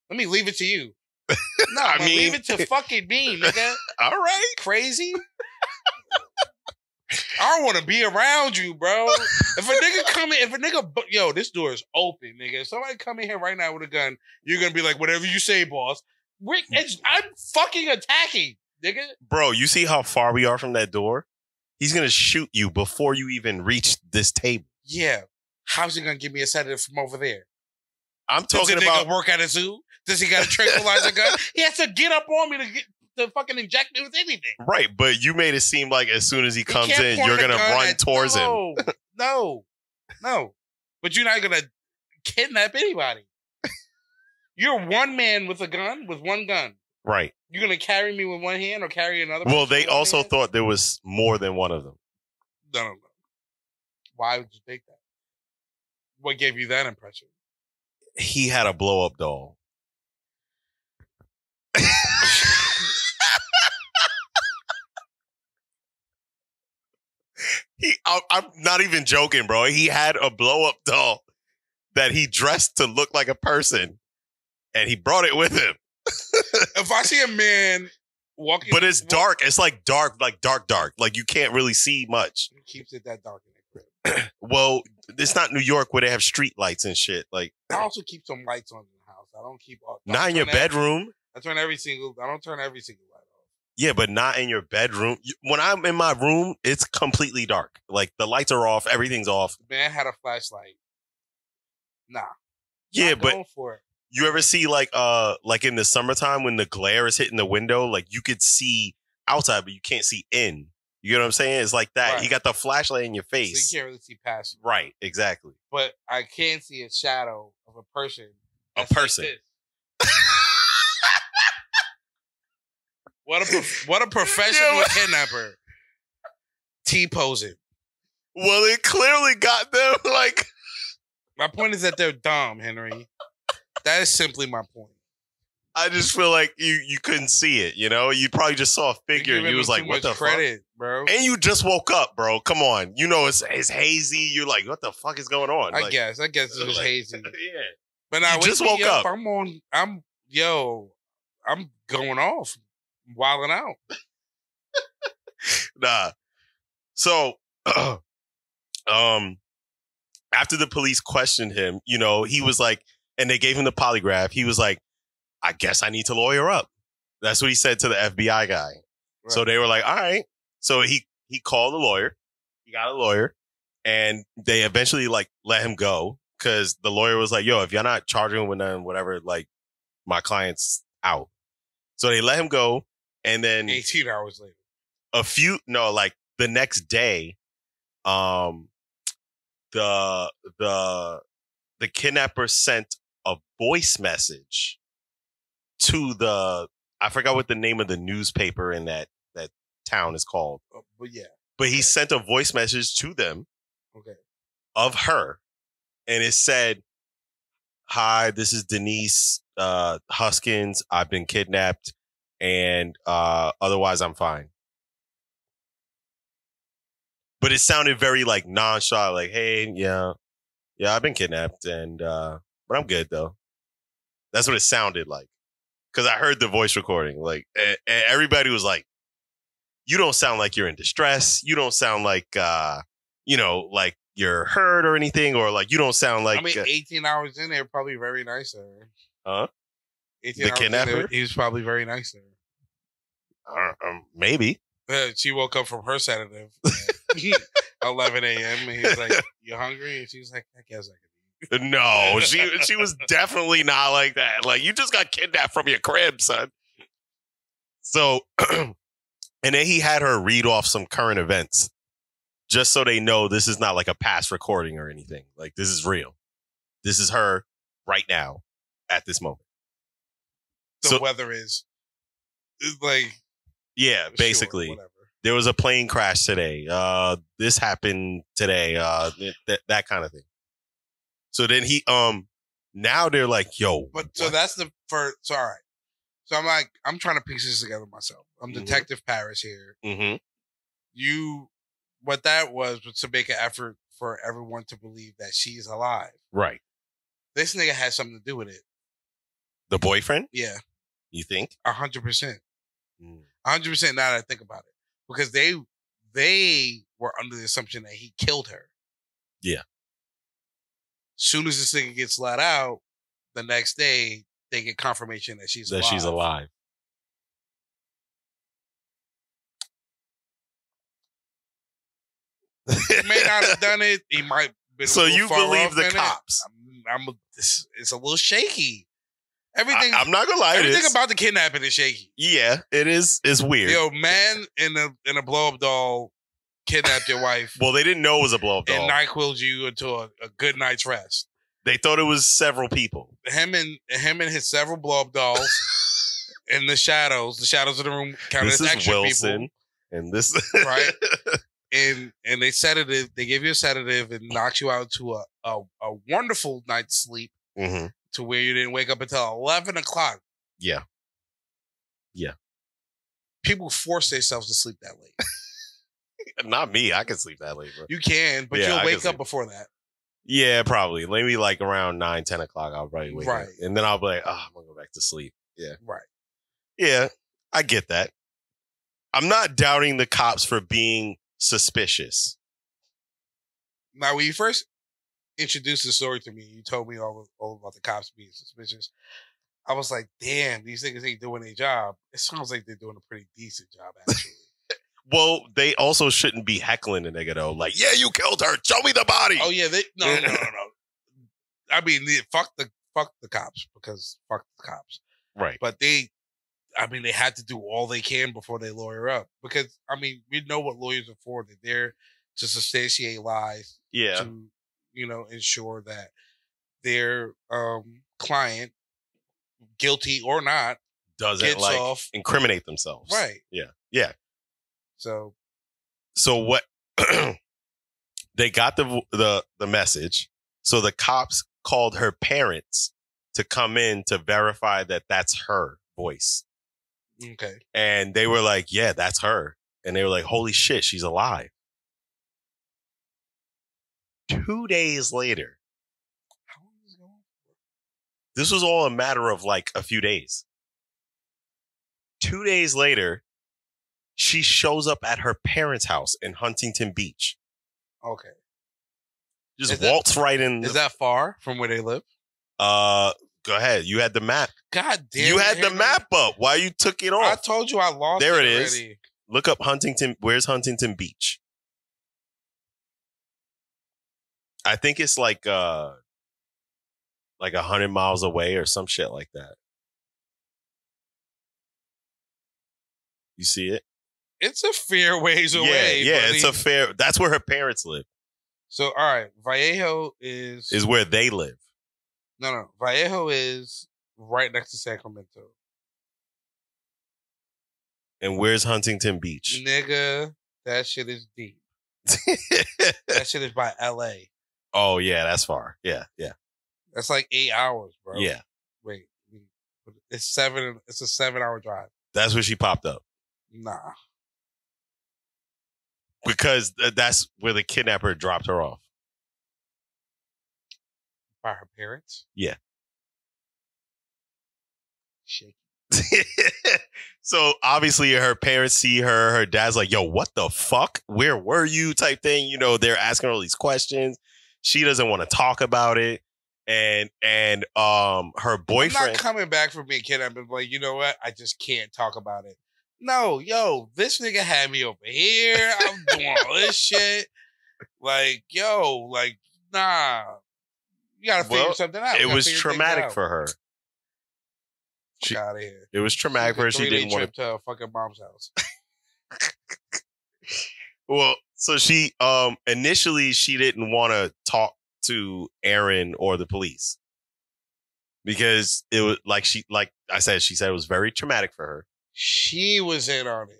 Let me leave it to you. No, I mean, leave it to fucking me, nigga. All right. Crazy? I don't want to be around you, bro. Yo, this door is open, nigga. If somebody come in here right now with a gun, you're going to be like, whatever you say, boss. I'm fucking attacking, nigga. Bro, you see how far we are from that door? He's going to shoot you before you even reach this table. Yeah. How's he going to give me a sedative from over there? I'm talking about... Does work at a zoo? Does he got a tranquilizer gun? He has to get up on me to fucking inject me with anything. Right, but you made it seem like as soon as he comes in, you're going to run towards him. No. But you're not going to kidnap anybody. You're one man with a gun, with one gun. Right. You're going to carry me with one hand or carry another? Well, they also thought there was more than one of them. No. Why would you think that? What gave you that impression? He had a blow-up doll. I'm not even joking, bro. He had a blow-up doll that he dressed to look like a person, and he brought it with him. If I see a man walking... But it's dark. It's like dark. Like you can't really see much. Who keeps it that dark in the crib? Well, it's not New York where they have street lights and shit. Like I also keep some lights on in the house. I don't keep... Not in your bedroom. I don't turn every single light off. Yeah, but not in your bedroom. When I'm in my room, it's completely dark. Like the lights are off, everything's off. Man had a flashlight. Nah. Yeah, but you ever see like in the summertime when the glare is hitting the window, like you could see outside, but you can't see in. You know what I'm saying? It's like that. Right. You got the flashlight in your face. So you can't really see past you. Right, exactly. But I can see a shadow of a person. A person. Like What a professional kidnapper. T-posing. Well, it clearly got them, like... My point is that they're dumb, Henry. That is simply my point. I just feel like you couldn't see it, you know? You probably just saw a figure and you was like, what the fuck? Bro. And you just woke up, bro. Come on. You know it's hazy. You're like, what the fuck is going on? I guess it was hazy. Yeah. But now you just woke up. I'm going off. Wilding out. Nah. So, after the police questioned him, you know, he was like, and they gave him the polygraph. He was like, I guess I need to lawyer up. That's what he said to the FBI guy. Right. So they were like, all right. So he called a lawyer. He got a lawyer, and they eventually like let him go because the lawyer was like, yo, if you're not charging him with none, whatever, like my client's out. So they let him go. And then 18 hours later, the next day, the kidnapper sent a voice message to I forgot what the name of the newspaper in that town is called. But he sent a voice message to them of her. And it said, hi, this is Denise Huskins. I've been kidnapped and otherwise I'm fine. But it sounded very like nonchalant, like, hey, yeah, I've been kidnapped and but I'm good though. That's what it sounded like. Because I heard the voice recording, like, and everybody was like, you don't sound like you're in distress. You don't sound like, like you're hurt or anything, or like you don't sound like. 18 hours in there, probably very nice there. Huh? 18 the hours kidnapper? In there, he was probably very nice there. Maybe. She woke up from her sedative at 11 a.m. and he was like, you hungry? And she was like, I guess I could. No, she was definitely not like that. Like, you just got kidnapped from your crib, son. So, and then he had her read off some current events just so they know this is not like a past recording or anything. Like, this is real. This is her right now at this moment. The weather is like... Yeah, basically. Sure, there was a plane crash today. This happened today. That kind of thing. So then he, now they're like, yo. But so that's the first, so all right. So I'm trying to piece this together myself. I'm Detective Paris here. Mm-hmm. What that was to make an effort for everyone to believe that she's alive. Right. This nigga had something to do with it. The boyfriend? Yeah. You think? 100%. 100% now that I think about it. Because they were under the assumption that he killed her. Yeah. Soon as this nigga gets let out, the next day they get confirmation that she's alive. He may not have done it. He might. So you believe the cops? It's a little shaky. Everything. I'm not gonna lie. Everything about the kidnapping is shaky. Yeah, it is. It's weird. Yo, man in a blow up doll kidnapped your wife. Well, they didn't know it was a blow up doll. And NyQuil'd you into a good night's rest. They thought it was several people. Him and his several blow up dolls in the shadows of the room counted as extra Wilson, people. And this right. And they sedative. They give you a sedative and knocks you out to a wonderful night's sleep to where you didn't wake up until 11 o'clock. Yeah. Yeah. People force themselves to sleep that late. Not me. I can sleep that late, bro. You can, but you'll wake up before that. Yeah, probably. Maybe like around 9, 10 o'clock, I'll probably wake up. And then I'll be like, I'm going to go back to sleep. Yeah. Right. Yeah, I get that. I'm not doubting the cops for being suspicious. Now, when you first introduced the story to me, you told me all about the cops being suspicious. I was like, damn, these niggas ain't doing their job. It sounds like they're doing a pretty decent job, actually. Well, they also shouldn't be heckling the nigga, though. Like, yeah, you killed her. Show me the body. Oh, yeah. No. I mean, fuck the cops, because fuck the cops. Right. But they had to do all they can before they lawyer up. Because, I mean, we know what lawyers are for. They're there to substantiate lies. Yeah. To, ensure that their client, guilty or not, doesn't incriminate themselves. Right. Yeah. Yeah. So what they got the message. So the cops called her parents to come in to verify that that's her voice. Okay. And they were like, yeah, that's her. And they were like, holy shit, she's alive. 2 days later. How long was it going for? This was all a matter of like a few days. 2 days later, She shows up at her parents' house in Huntington Beach. Okay. Just waltz right in. Is that far from where they live? Go ahead. You had the map. God damn. You had the map up. Why you took it off? I told you I lost there it is. already. Look up Huntington. Where's Huntington Beach? I think it's like 100 miles away or some shit like that. You see it? It's a fair ways away. Yeah, buddy. It's a fair. That's where her parents live. So, all right, Vallejo is where they live. No. Vallejo is right next to Sacramento. And where's Huntington Beach? Nigga, that shit is deep. That shit is by L.A. Oh, yeah, that's far. Yeah. That's like 8 hours, bro. Yeah. Wait, it's a 7-hour drive. That's where she popped up. Nah. Because that's where the kidnapper dropped her off. By her parents? Yeah. Shaky. So obviously her parents see her. Her dad's like, yo, what the fuck? Where were you? Type thing. You know, they're asking her all these questions. She doesn't want to talk about it. And her boyfriend. I'm not coming back from being kidnapped. I'm like, you know what? I just can't talk about it. No, yo, this nigga had me over here. I'm doing all this shit. Like, yo, like, nah. You gotta figure something out. It was traumatic for her. Fuck out of here. It was traumatic for her. She didn't want to her fucking mom's house. Well, so she initially she didn't want to talk to Aaron or the police because it was like I said, she said it was very traumatic for her. She was in on it.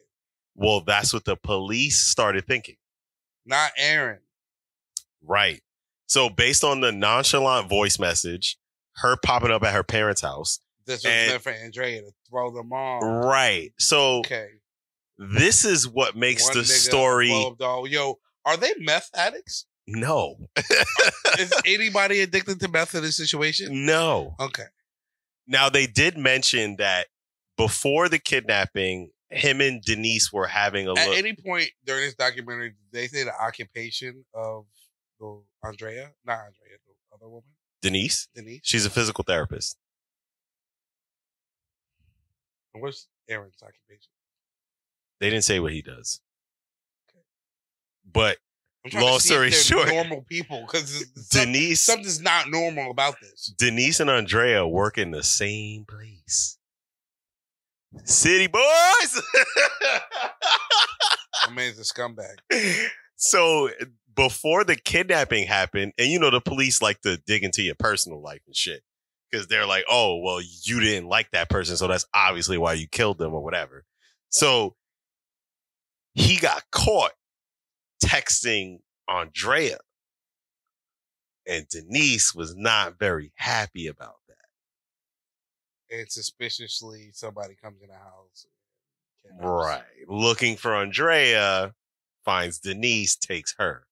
Well, that's what the police started thinking. Not Aaron. Right. So based on the nonchalant voice message, her popping up at her parents' house. This was meant for Andrea to throw them on. Right. So this is what makes the story. Yo, are they meth addicts? No. Is anybody addicted to meth in this situation? No. Okay. Now, they did mention that before the kidnapping, him and Denise were having At any point during this documentary, did they say the occupation of Andrea? Not Andrea, the other woman? Denise? She's a physical therapist. And what's Aaron's occupation? They didn't say what he does. Okay. But long story short, normal people, because Denise, something's not normal about this. Denise and Andrea work in the same place. City boys. That man's a scumbag. So before the kidnapping happened, and you know the police like to dig into your personal life and shit, because they're like, oh, well, you didn't like that person, so that's obviously why you killed them or whatever. So he got caught texting Andrea, and Denise was not very happy about that. And suspiciously, somebody comes in the house. Right. Looking for Andrea, finds Denise, takes her.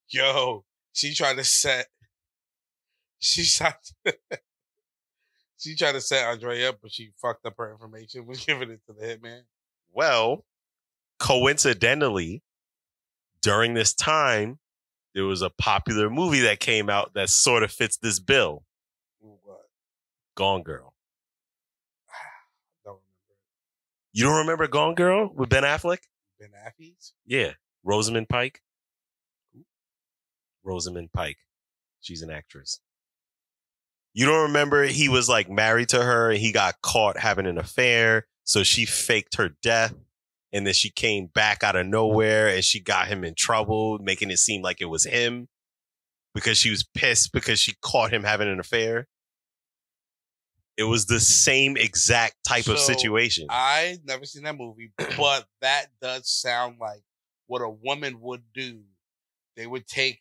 Yo, she tried to set Andrea up, but she fucked up her information. Was giving it to the hitman. Well, coincidentally, during this time, there was a popular movie that came out that sort of fits this bill. What? Gone Girl. Don't remember it. You don't remember Gone Girl with Ben Affleck? Ben Affleck? Yeah. Rosamund Pike. Rosamund Pike. She's an actress. You don't remember he was like married to her and he got caught having an affair. So she faked her death. And then she came back out of nowhere and she got him in trouble, making it seem like it was him because she was pissed because she caught him having an affair. It was the same exact type of situation. I never seen that movie, but that does sound like what a woman would do. They would take,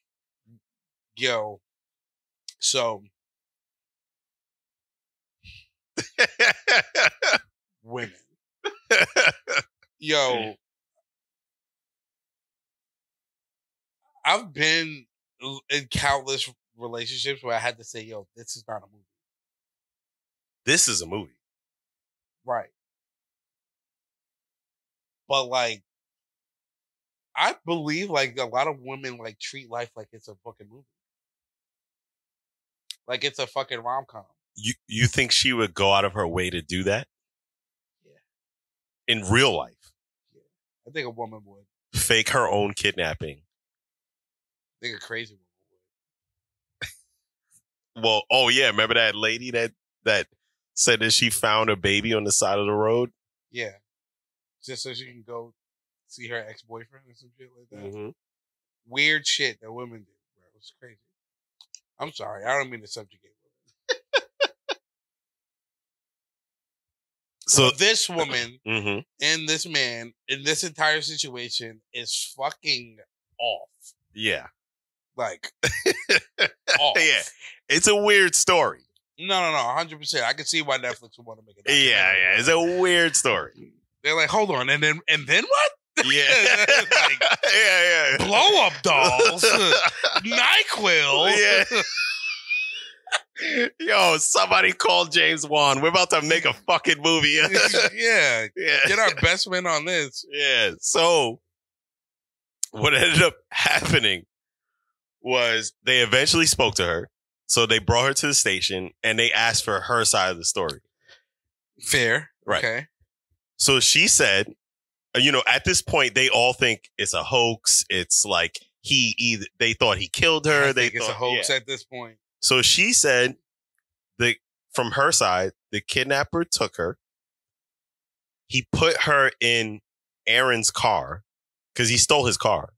women. I've been in countless relationships where I had to say, this is not a movie. This is a movie. Right. But like, I believe like a lot of women like treat life like it's a fucking movie, like it's a fucking rom-com. You think she would go out of her way to do that? Yeah. In real life? Yeah. I think a woman would fake her own kidnapping. I think a crazy woman would. Well, oh yeah, remember that lady that said that she found a baby on the side of the road? Yeah. Just so she can go see her ex-boyfriend or some shit like that. Mm-hmm. Weird shit that women do, bro. It's crazy. I'm sorry. I don't mean to subjugate women. So this woman mm-hmm. and this man in this entire situation is fucking off. Yeah. Like, off. Yeah. It's a weird story. No, 100%. I can see why Netflix would want to make it. Yeah. It's a weird story. They're like, hold on, and then what? Yeah. Like, yeah. Blow up dolls, NyQuil. Yeah. Yo, somebody call James Wan. We're about to make a fucking movie. Yeah. Get our best man on this. Yeah. So what ended up happening was they eventually spoke to her. So they brought her to the station and they asked for her side of the story. Fair. Right. Okay. So she said, at this point, they all think it's a hoax. It's like they thought he killed her. They think it's a hoax at this point. So she said from her side, the kidnapper took her. He put her in Aaron's car because he stole his car.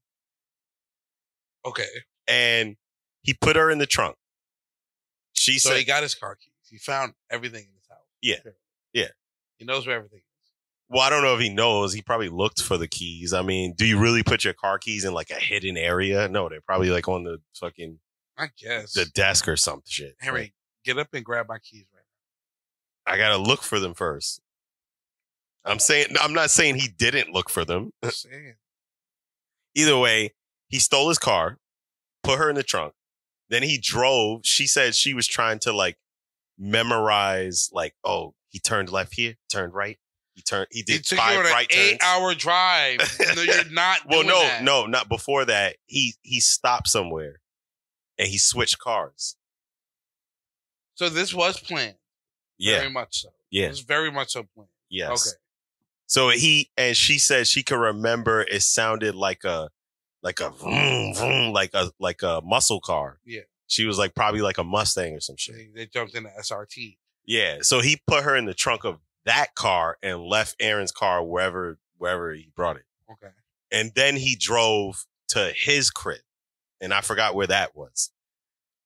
Okay. And he put her in the trunk. So he got his car keys. He found everything in his house. Yeah. Yeah. He knows where everything is. Well, I don't know if he knows. He probably looked for the keys. I mean, do you really put your car keys in like a hidden area? No, they're probably like on the fucking... I guess. The desk or some shit. Henry, right? Get up and grab my keys right now. I gotta look for them first. I'm not saying he didn't look for them. I'm saying. Either way, he stole his car, put her in the trunk. Then he drove. She said she was trying to like memorize, like, oh, he turned left here, turned right. He did 5 right turns. 8-hour drive. No, you're not. Well, no, not before that. He stopped somewhere. And he switched cars. So this was planned. Yeah. Very much so. Yeah. It was very much so planned. Yes. Okay. So she said she could remember it sounded like a vroom, vroom, like a muscle car. Yeah. She was like probably like a Mustang or some shit. They jumped in the SRT. Yeah. So he put her in the trunk of that car and left Aaron's car wherever he brought it. Okay. And then he drove to his crib. And I forgot where that was.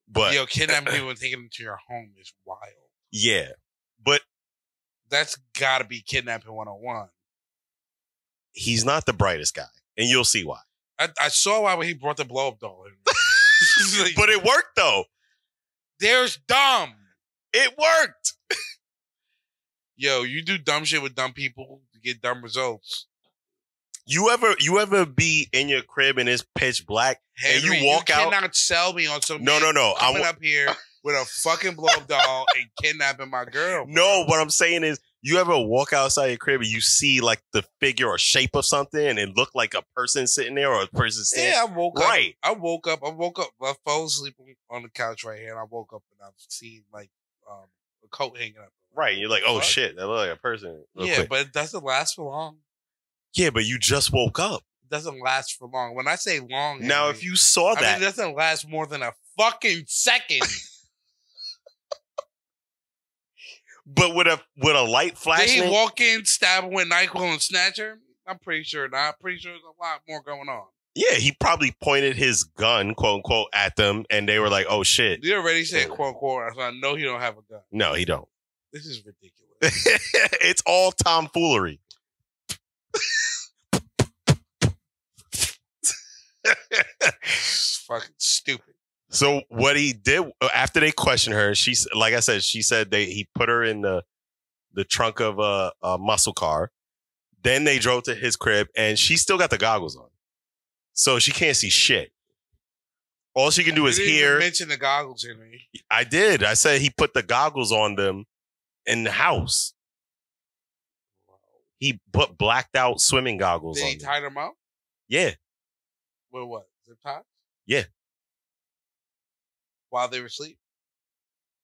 But kidnapping people and taking them to your home is wild. Yeah. But that's gotta be kidnapping 101. He's not the brightest guy. And you'll see why. I saw why when he brought the blow up doll in. Like, but it worked though. There's dumb. It worked. Yo, you do dumb shit with dumb people to get dumb results. You ever be in your crib and it's pitch black Henry, and you walk out? You cannot sell me on some. No. Coming up here with a fucking blow up doll and kidnapping my girl. Bro. No, what I'm saying is, you ever walk outside your crib and you see like the figure or shape of something and it looked like a person sitting there or a person standing? Yeah, I woke up. I woke up. I fell asleep on the couch right here, and I woke up and I've seen like a coat hanging up. Right, you're like, oh shit, that looked like a person. Yeah, quick. But it doesn't last for long. Yeah, but you just woke up. It doesn't last for long. When I say long, now if you saw that, it doesn't last more than a fucking second. But with a light flashing, did he walk in, stab her with NyQuil and snatch her? I'm pretty sure not. I'm pretty sure there's a lot more going on. Yeah, he probably pointed his gun, quote unquote, at them, and they were like, "Oh shit!" You already said quote unquote, so I know he don't have a gun. No, he don't. This is ridiculous. It's all tomfoolery. Fucking stupid. So what he did after they questioned her, she said he put her in the trunk of a muscle car. Then they drove to his crib, and she still got the goggles on, so she can't see shit. All she can do is hear. You mention the goggles, Henry. I did. I said he put the goggles on them in the house. He put blacked out swimming goggles on. Did he tie them up? Yeah. With what? Zip ties? Yeah. While they were asleep?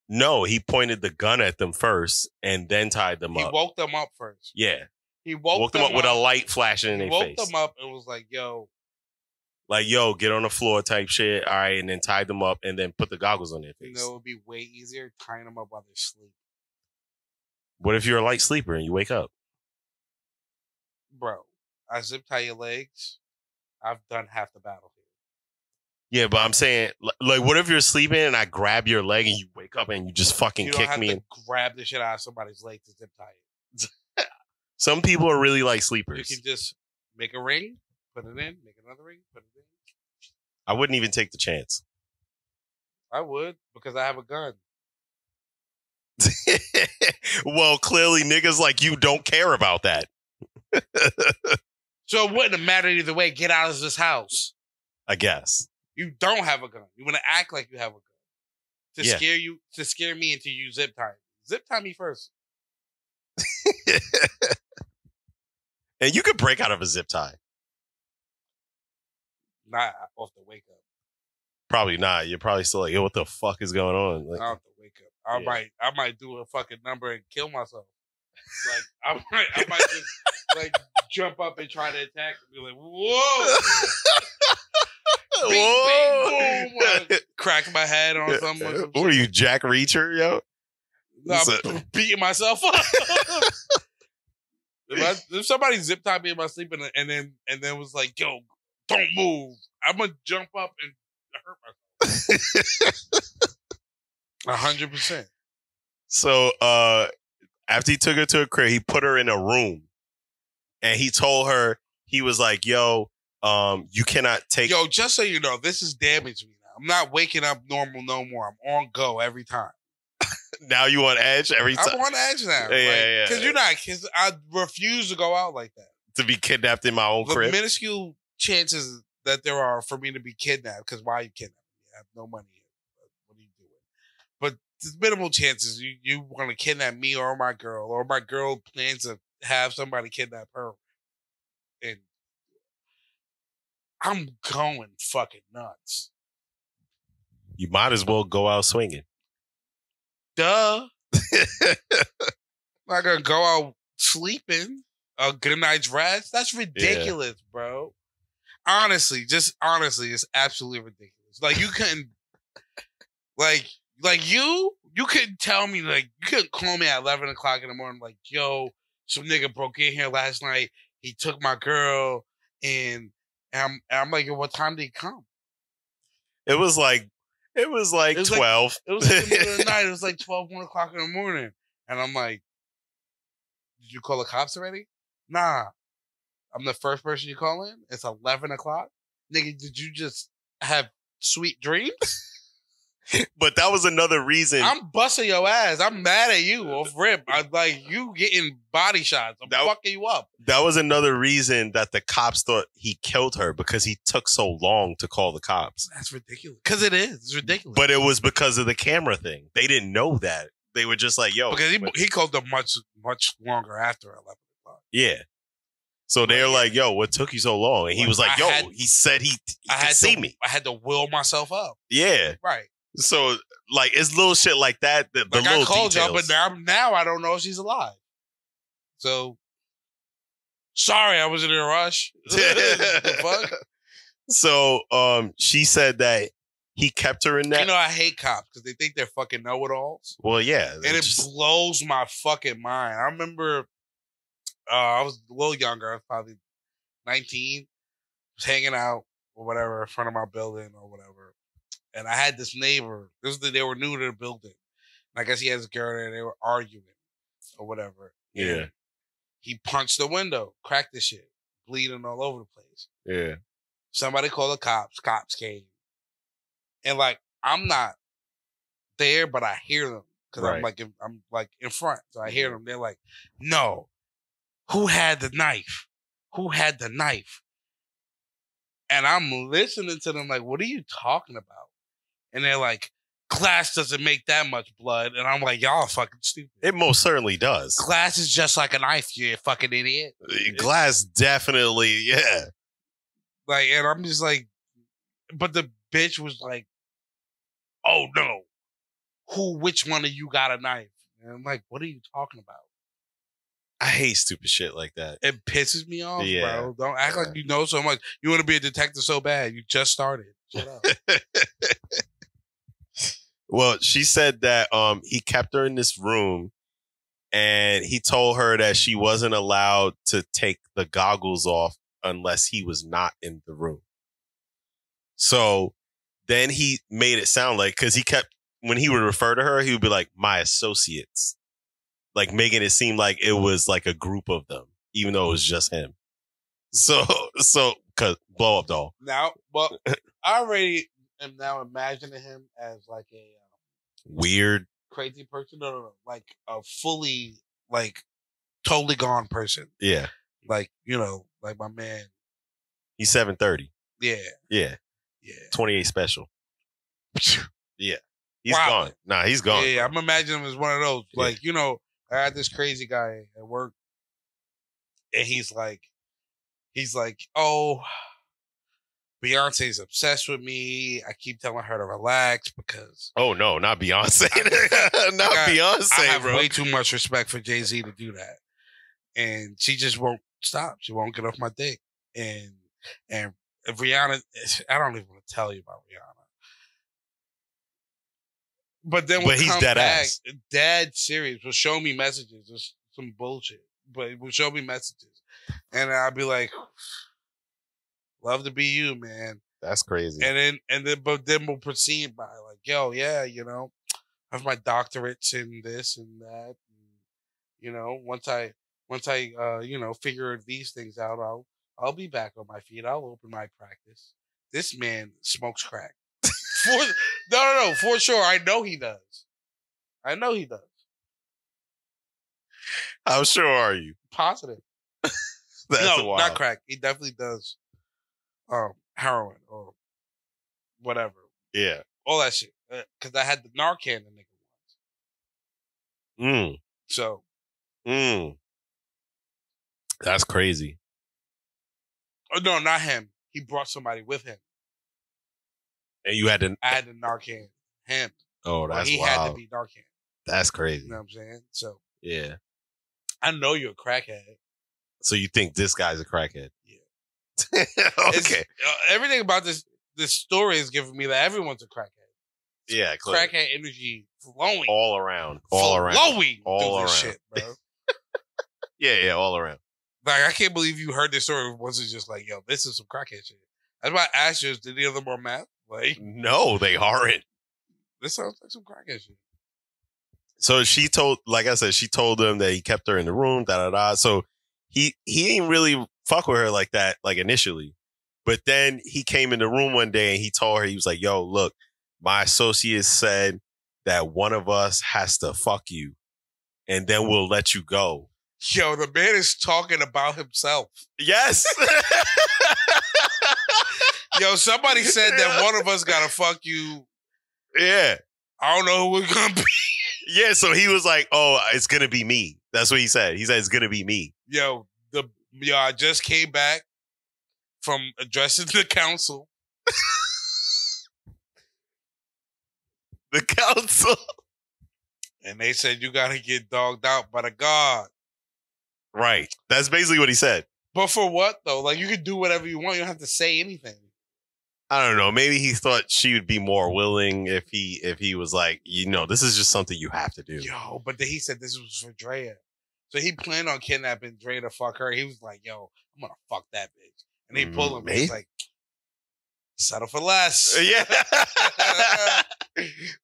No, he pointed the gun at them first and then tied them up. He woke them up first. Yeah. He woke them up with a light flashing in their face. He woke them up and was like, yo. Like, yo, get on the floor type shit. All right. And then tied them up and then put the goggles on their face. You know, it would be way easier tying them up while they're asleep. What if you're a light sleeper and you wake up? Bro, I zip tie your legs. I've done half the battle here. Yeah, but I'm saying, like, what if you're sleeping and I grab your leg and you wake up and you just fucking kick me? To grab the shit out of somebody's leg to zip tie it. Some people are really like sleepers. You can just make a ring, put it in, make another ring, put it in. I wouldn't even take the chance. I would, because I have a gun. Well, clearly niggas like you don't care about that. So it wouldn't have mattered either way. Get out of this house. I guess. You don't have a gun. You want to act like you have a gun. To scare me into you zip tie. Zip tie me first. And you could break out of a zip tie. Not off the wake up. Probably not. You're probably still like, yo, what the fuck is going on? Like, not off the wake up. I might do a fucking number and kill myself. Like I might just like jump up and try to attack and be like, whoa. Bing, whoa. Bing, boom. Crack my head on something. What are you, Jack Reacher, yo? No, I'm beating myself up. If somebody zip tied me in my sleep and then was like, yo, don't move, I'm gonna jump up and hurt myself. 100%. So after he took her to a crib, he put her in a room and he told her, he was like, yo, you cannot take. Yo, just so you know, this has damaged me now. I'm not waking up normal no more. I'm on go every time. Now you on edge every time? I'm on edge now. Yeah. Because I refuse to go out like that. To be kidnapped in my own crib? The minuscule chances that there are for me to be kidnapped, because why are you kidnapping me? I have no money. What are you doing? But there's minimal chances you want to kidnap me or my girl plans to have somebody kidnap her. And I'm going fucking nuts. You might as well go out swinging. Duh. I'm not gonna go out sleeping. A good night's rest? That's ridiculous, bro. Honestly, it's absolutely ridiculous. Like, you couldn't, you couldn't tell me, like, you couldn't call me at 11 o'clock in the morning, like, yo, some nigga broke in here last night. He took my girl, and I'm like, yo, what time did he come? It was like 12. It was in the middle of the night. It was like 12, 1 o'clock in the morning. And I'm like, did you call the cops already? Nah. I'm the first person you call in. It's 11 o'clock. Nigga, did you just have sweet dreams? But that was another reason. I'm busting your ass. I'm mad at you off rip. I'm like, you getting body shots. I'm fucking you up. That was another reason that the cops thought he killed her, because he took so long to call the cops. That's ridiculous. Because it is. It's ridiculous. But it was because of the camera thing. They didn't know that. They were just like, yo. Because he called them much, much longer after 11 o'clock. Yeah. So they were like, yo, what took you so long? And he was like, he said he could see me. I had to will myself up. Yeah. Right. So, like, it's little shit like that. The little I called details. Y'all, but now I don't know if she's alive. So, sorry, I was in a rush. The fuck? So, she said that he kept her in that. You know, I hate cops because they think they're fucking know-it-alls. Well, yeah. And it blows my fucking mind. I remember I was a little younger. I was probably 19. Was hanging out or whatever in front of my building or whatever. And I had this neighbor. They were new to the building. And I guess he had his girl there. And they were arguing or whatever. Yeah. And he punched the window, cracked the shit, bleeding all over the place. Yeah. Somebody called the cops. Cops came. And like, I'm not there, but I hear them because I'm like in front. So I hear them. They're like, no, who had the knife? Who had the knife? And I'm listening to them like, what are you talking about? And they're like, Glass doesn't make that much blood. And I'm like, y'all are fucking stupid. It most certainly does. Glass is just like a knife, you fucking idiot. Glass definitely, yeah. Like, and I'm just like, but the bitch was like, oh no. Which one of you got a knife? And I'm like, what are you talking about? I hate stupid shit like that. It pisses me off, bro. Don't act like you know so much. You want to be a detective so bad. You just started. Shut up. Well, she said that he kept her in this room and he told her that she wasn't allowed to take the goggles off unless he was not in the room. So then he made it sound like, because he kept, when he would refer to her, he would be like, my associates. Like making it seem like it was like a group of them, even though it was just him. So, cause blow up doll. Now, well, I already am now imagining him as like a weird, crazy person. No, like a fully, like totally gone person. Yeah, like like my man. He's 730. Yeah. 28 special. Yeah, he's gone. Nah, he's gone. Yeah, I'm imagining him as one of those. Like I had this crazy guy at work, and he's like, oh, Beyonce's obsessed with me. I keep telling her to relax because. Oh no, not Beyonce, not Beyonce. I have bro. way too much respect for Jay-Z to do that, and she just won't stop. She won't get off my dick, and Rihanna. I don't even want to tell you about Rihanna. But then he's dead ass. Dead serious. Will show me messages. It's some bullshit. But it will show me messages. And I'll be like, love to be you, man. That's crazy. And then we'll proceed by like, yo, yeah, I have my doctorates in this and that. And, once I figure these things out, I'll be back on my feet. I'll open my practice. This man smokes crack. No, for sure. I know he does. How sure are you? Positive. That's wild. Not crack. He definitely does heroin or whatever. Yeah. All that shit. Because I had the Narcan the nigga once. So. That's crazy. Oh, no, not him. He brought somebody with him. And you had to. I had the Narcan. Him. Oh, that's he wild. had to be Narcan. That's crazy. You know what I'm saying? So. Yeah. I know you're a crackhead. So you think this guy's a crackhead? Yeah. Okay. Everything about this story is giving me that everyone's a crackhead. Yeah, clearly. Crackhead energy flowing. All around. Flowing. All around. Shit, bro. Yeah, all around. Like, I can't believe you heard this story. Wasn't just like, yo, this is some crackhead shit. That's why I asked you, did any of them are math? Like, no, they aren't. This sounds like some crackhead shit. So she told him that he kept her in the room, So he ain't really fuck with her like that, like initially. But then he came in the room one day and he told her, he was like, yo, look, my associate said that one of us has to fuck you and then we'll let you go. Yo, the man is talking about himself. Yes. Yo, somebody said that one of us gotta fuck you. Yeah. I don't know who we're gonna be. Yeah, so he was like, oh, it's gonna be me. That's what he said. He said it's gonna be me. Yo, I just came back from addressing the council. The council. And they said you gotta get dogged out by the God. Right. That's basically what he said. But for what though? Like, you can do whatever you want. You don't have to say anything. I don't know. Maybe he thought she would be more willing if he was like, this is just something you have to do. Yo, but then he said this was for Drea. So he planned on kidnapping Drea to fuck her. He was like, yo, I'm gonna fuck that bitch. And he pulled him. He's like, settle for less. Yeah.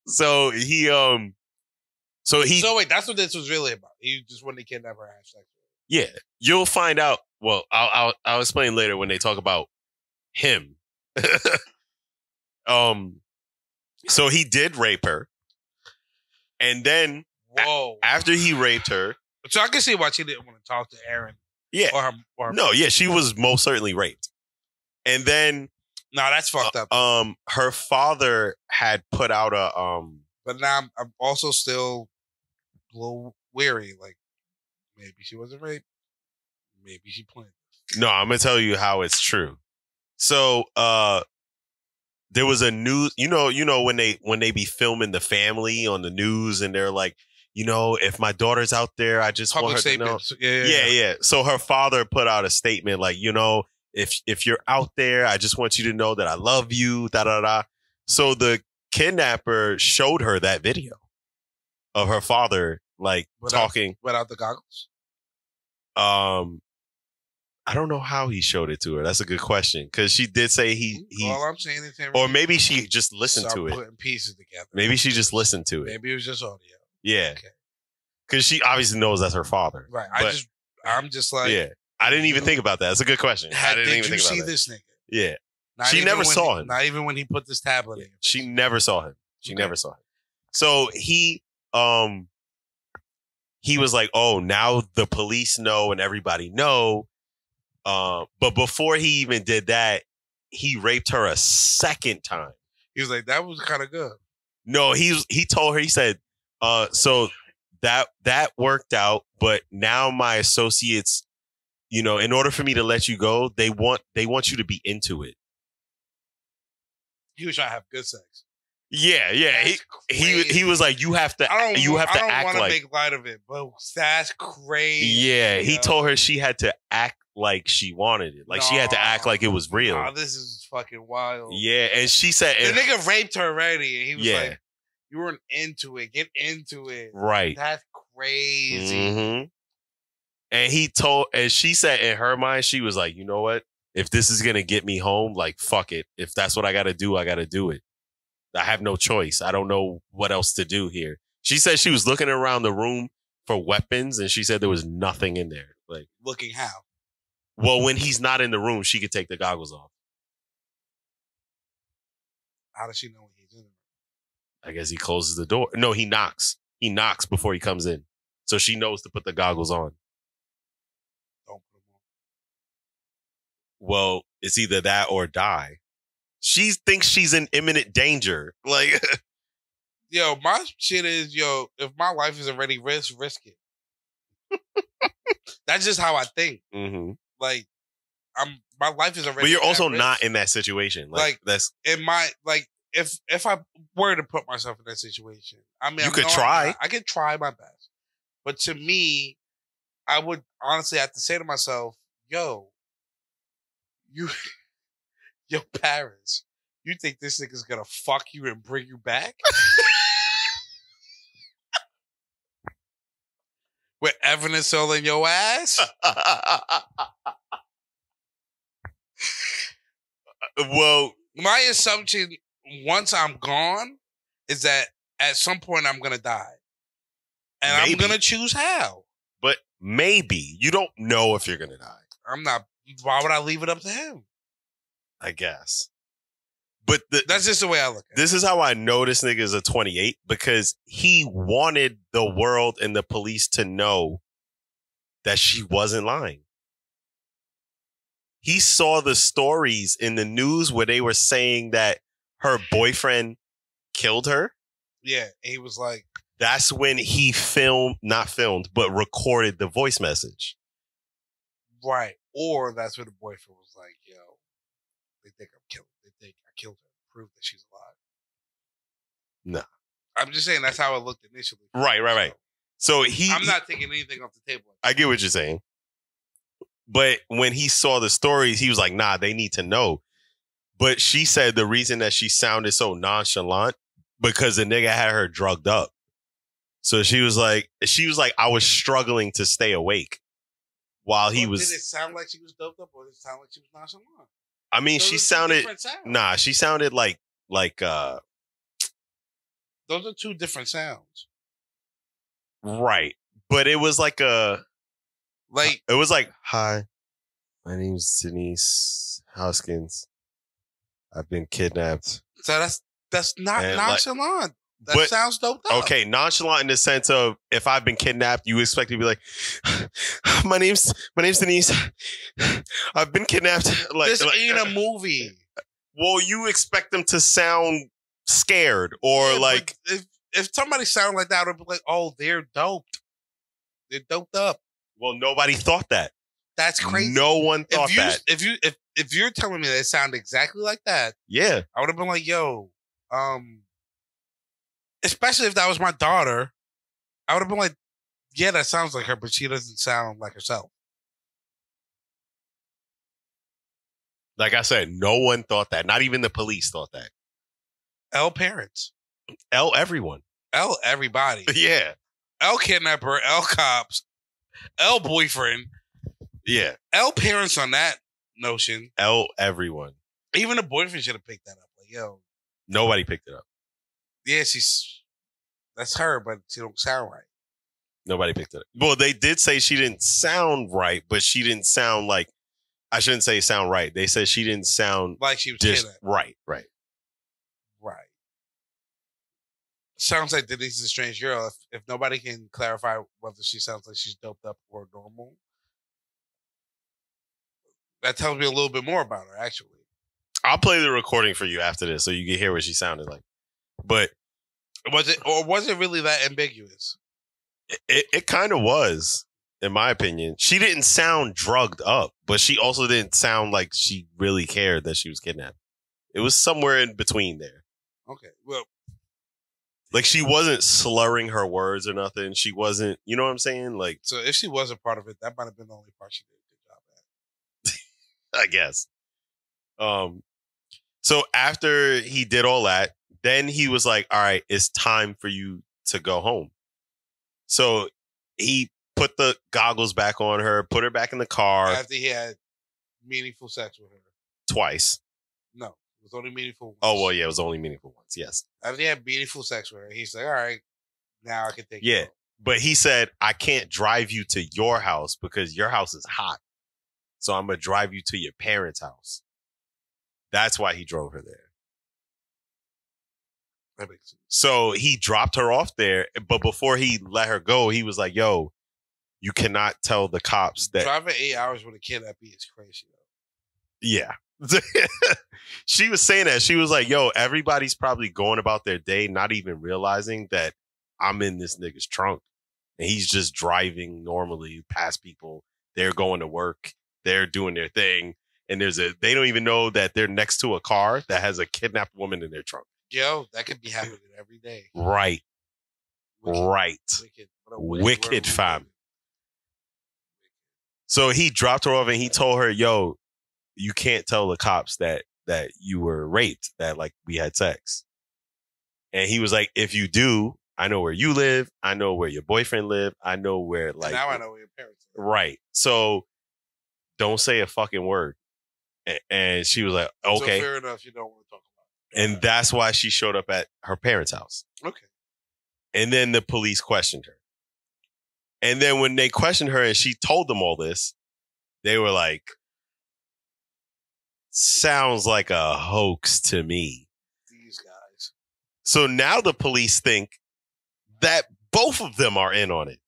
So wait, that's what this was really about. He just wanted to kidnap her and have sex with her. Yeah. You'll find out. Well, I'll explain later when they talk about him. So he did rape her. And then after he raped her. So I can see why she didn't want to talk to Aaron. Yeah. Or her no, yeah, she was most certainly raped. And then No, that's fucked up. Her father had put out a But now I'm also still a little weary. Like maybe she wasn't raped. Maybe she planned. No, I'm gonna tell you how it's true. So there was a news, you know when they be filming the family on the news and they're like, if my daughter's out there, I just Public want her to know. Yeah. So her father put out a statement like, if you're out there, I just want you to know that I love you, da da da. So the kidnapper showed her that video of her father talking without the goggles. I don't know how he showed it to her. That's a good question. Because she did say he all I'm saying is him. Or maybe she just listened to it. Putting pieces together. Maybe she just listened to it. Maybe it was just audio. Yeah. Because she obviously knows that's her father. Right. I'm just like. Yeah. I didn't even think about that. That's a good question. Did you see this nigga? Yeah. She never saw him. Not even when he put this tablet in. She never saw him. She never saw him. So he was like, oh, now the police know and everybody know. But before he even did that, he raped her a second time. He was like, that was kind of good. No, he told her, he said, so that worked out, but now my associates, in order for me to let you go, they want you to be into it. He was trying to have good sex. Yeah. He was like, you have to act like. I don't want to make light of it, but that's crazy. Yeah, he told her she had to act like she wanted it. Like she had to act like it was real. This is fucking wild. Yeah, and she said the nigga raped her already, and he was like, "You weren't into it. Get into it." Right. That's crazy. Mm-hmm. And she said in her mind, she was like, you know what? If this is gonna get me home, like fuck it. If that's what I gotta do, I gotta do it. I have no choice. I don't know what else to do here. She said she was looking around the room for weapons, and she said there was nothing in there. Like looking how? Well, when he's not in the room, she could take the goggles off. How does she know when he's in the room? I guess he closes the door. No, he knocks. He knocks before he comes in. So she knows to put the goggles on. Don't put them on. Well, it's either that or die. She thinks she's in imminent danger. Like, yo, my shit is, if my life is already risk it. That's just how I think. Mm-hmm. Like, my life is already. But you're also not in that situation. Like that's in my if I were to put myself in that situation, I mean, you could try. I could try my best, but to me, I would honestly have to say to myself, "Yo, your parents, you think this nigga's gonna fuck you and bring you back?" With evidence all in your ass? Well, my assumption once I'm gone is that at some point I'm gonna die. And maybe. I'm gonna choose how. But maybe. You don't know if you're gonna die. I'm not. Why would I leave it up to him? I guess. But that's just the way I look at it. This is how I know this nigga is a 28, because he wanted the world and the police to know that she wasn't lying. He saw the stories in the news where they were saying that her boyfriend killed her. Yeah, and he was like... That's when he but recorded the voice message. Right. Or that's when the boyfriend was like, yo, they think I'm killed. They think I killed her. Prove that she's alive. No. I'm just saying that's how it looked initially. Right. So I'm not taking anything off the table. I get what you're saying. But when he saw the stories, he was like, nah, they need to know. But she said the reason that she sounded so nonchalant because the nigga had her drugged up. So she was like, I was struggling to stay awake while he was. Did it sound like she was doped up, or did it sound like she was nonchalant? I mean, she sounded. Nah, she sounded like. Those are two different sounds. Right. But it was like it was like, hi, my name's Denise Hoskins. I've been kidnapped. So that's not nonchalant. That sounds doped up. Okay, nonchalant in the sense of if I've been kidnapped, you expect to be like, my name's Denise. I've been kidnapped. This ain't a movie. Well, you expect them to sound scared or like if somebody sounded like that, I would be like, oh, they're doped. They're doped up. Well, nobody thought that. That's crazy. No one thought that. If you're telling me they sound exactly like that, yeah, I would have been like, yo, especially if that was my daughter, I would have been like, yeah, that sounds like her, but she doesn't sound like herself. Like I said, no one thought that. Not even the police thought that. L parents. L everyone. L everybody. Yeah. L kidnapper, L cops, L boyfriend. Yeah. L parents on that notion. L everyone. Even the boyfriend should have picked that up. Like, yo. Nobody picked it up. Yeah, that's her, but she don't sound right. Nobody picked it up. Well, they did say she didn't sound right, but she didn't sound like, I shouldn't say sound right. They said she didn't sound like she was just right. Sounds like Denise is a strange girl. If nobody can clarify whether she sounds like she's doped up or normal, that tells me a little bit more about her, actually. I'll play the recording for you after this so you can hear what she sounded like. But was it really that ambiguous? It kind of was, in my opinion. She didn't sound drugged up, but she also didn't sound like she really cared that she was kidnapped. It was somewhere in between there. Okay, well. Like, she wasn't slurring her words or nothing. She wasn't, you know what I'm saying? Like, so if she was a part of it, that might have been the only part she did a good job at. I guess. So after he did all that, then he was like, all right, it's time for you to go home. So he put the goggles back on her, put her back in the car. After he had meaningful sex with her. Twice. No, it was only meaningful once. Oh, well, yeah, it was only meaningful once, yes. After he had meaningful sex with her, he's like, all right, now I can take you home. But he said, I can't drive you to your house because your house is hot. So I'm going to drive you to your parents' house. That's why he drove her there. That makes sense. So he dropped her off there, but before he let her go, he was like, yo, you cannot tell the cops that. Driving 8 hours with a kid at is crazy, though. Yeah. She was saying that. She was like, yo, everybody's probably going about their day, not even realizing that I'm in this nigga's trunk. And he's just driving normally past people. They're going to work. They're doing their thing. And they don't even know that they're next to a car that has a kidnapped woman in their trunk. Yo, that could be happening every day. Right. Right. Wicked fam. So he dropped her off and he told her, yo, you can't tell the cops that you were raped, that like we had sex. And he was like, if you do, I know where you live. I know where your boyfriend lived. I know where like. And now I know where your parents live. Right. So don't say a fucking word. And she was like, okay. So fair enough. You don't want to talk about it. And that's why she showed up at her parents' house. Okay. And then the police questioned her. And then when they questioned her and she told them all this, they were like, sounds like a hoax to me. These guys. So now the police think that both of them are in on it.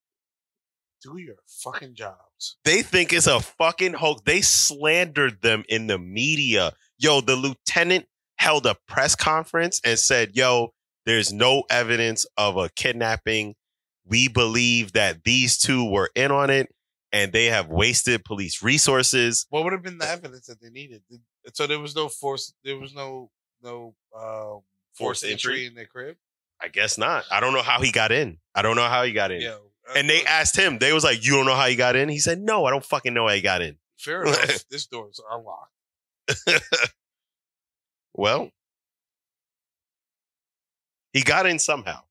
Do your fucking jobs. They think it's a fucking hoax. They slandered them in the media. Yo, the lieutenant held a press conference and said, yo, there's no evidence of a kidnapping. We believe that these two were in on it and they have wasted police resources. What would have been the evidence that they needed? So there was no force. There was no forced entry in their crib. I guess not. I don't know how he got in. Yo, and they asked him. They was like, "You don't know how he got in?" He said, "No, I don't fucking know how he got in." Fair enough. This door is unlocked. Well, he got in somehow.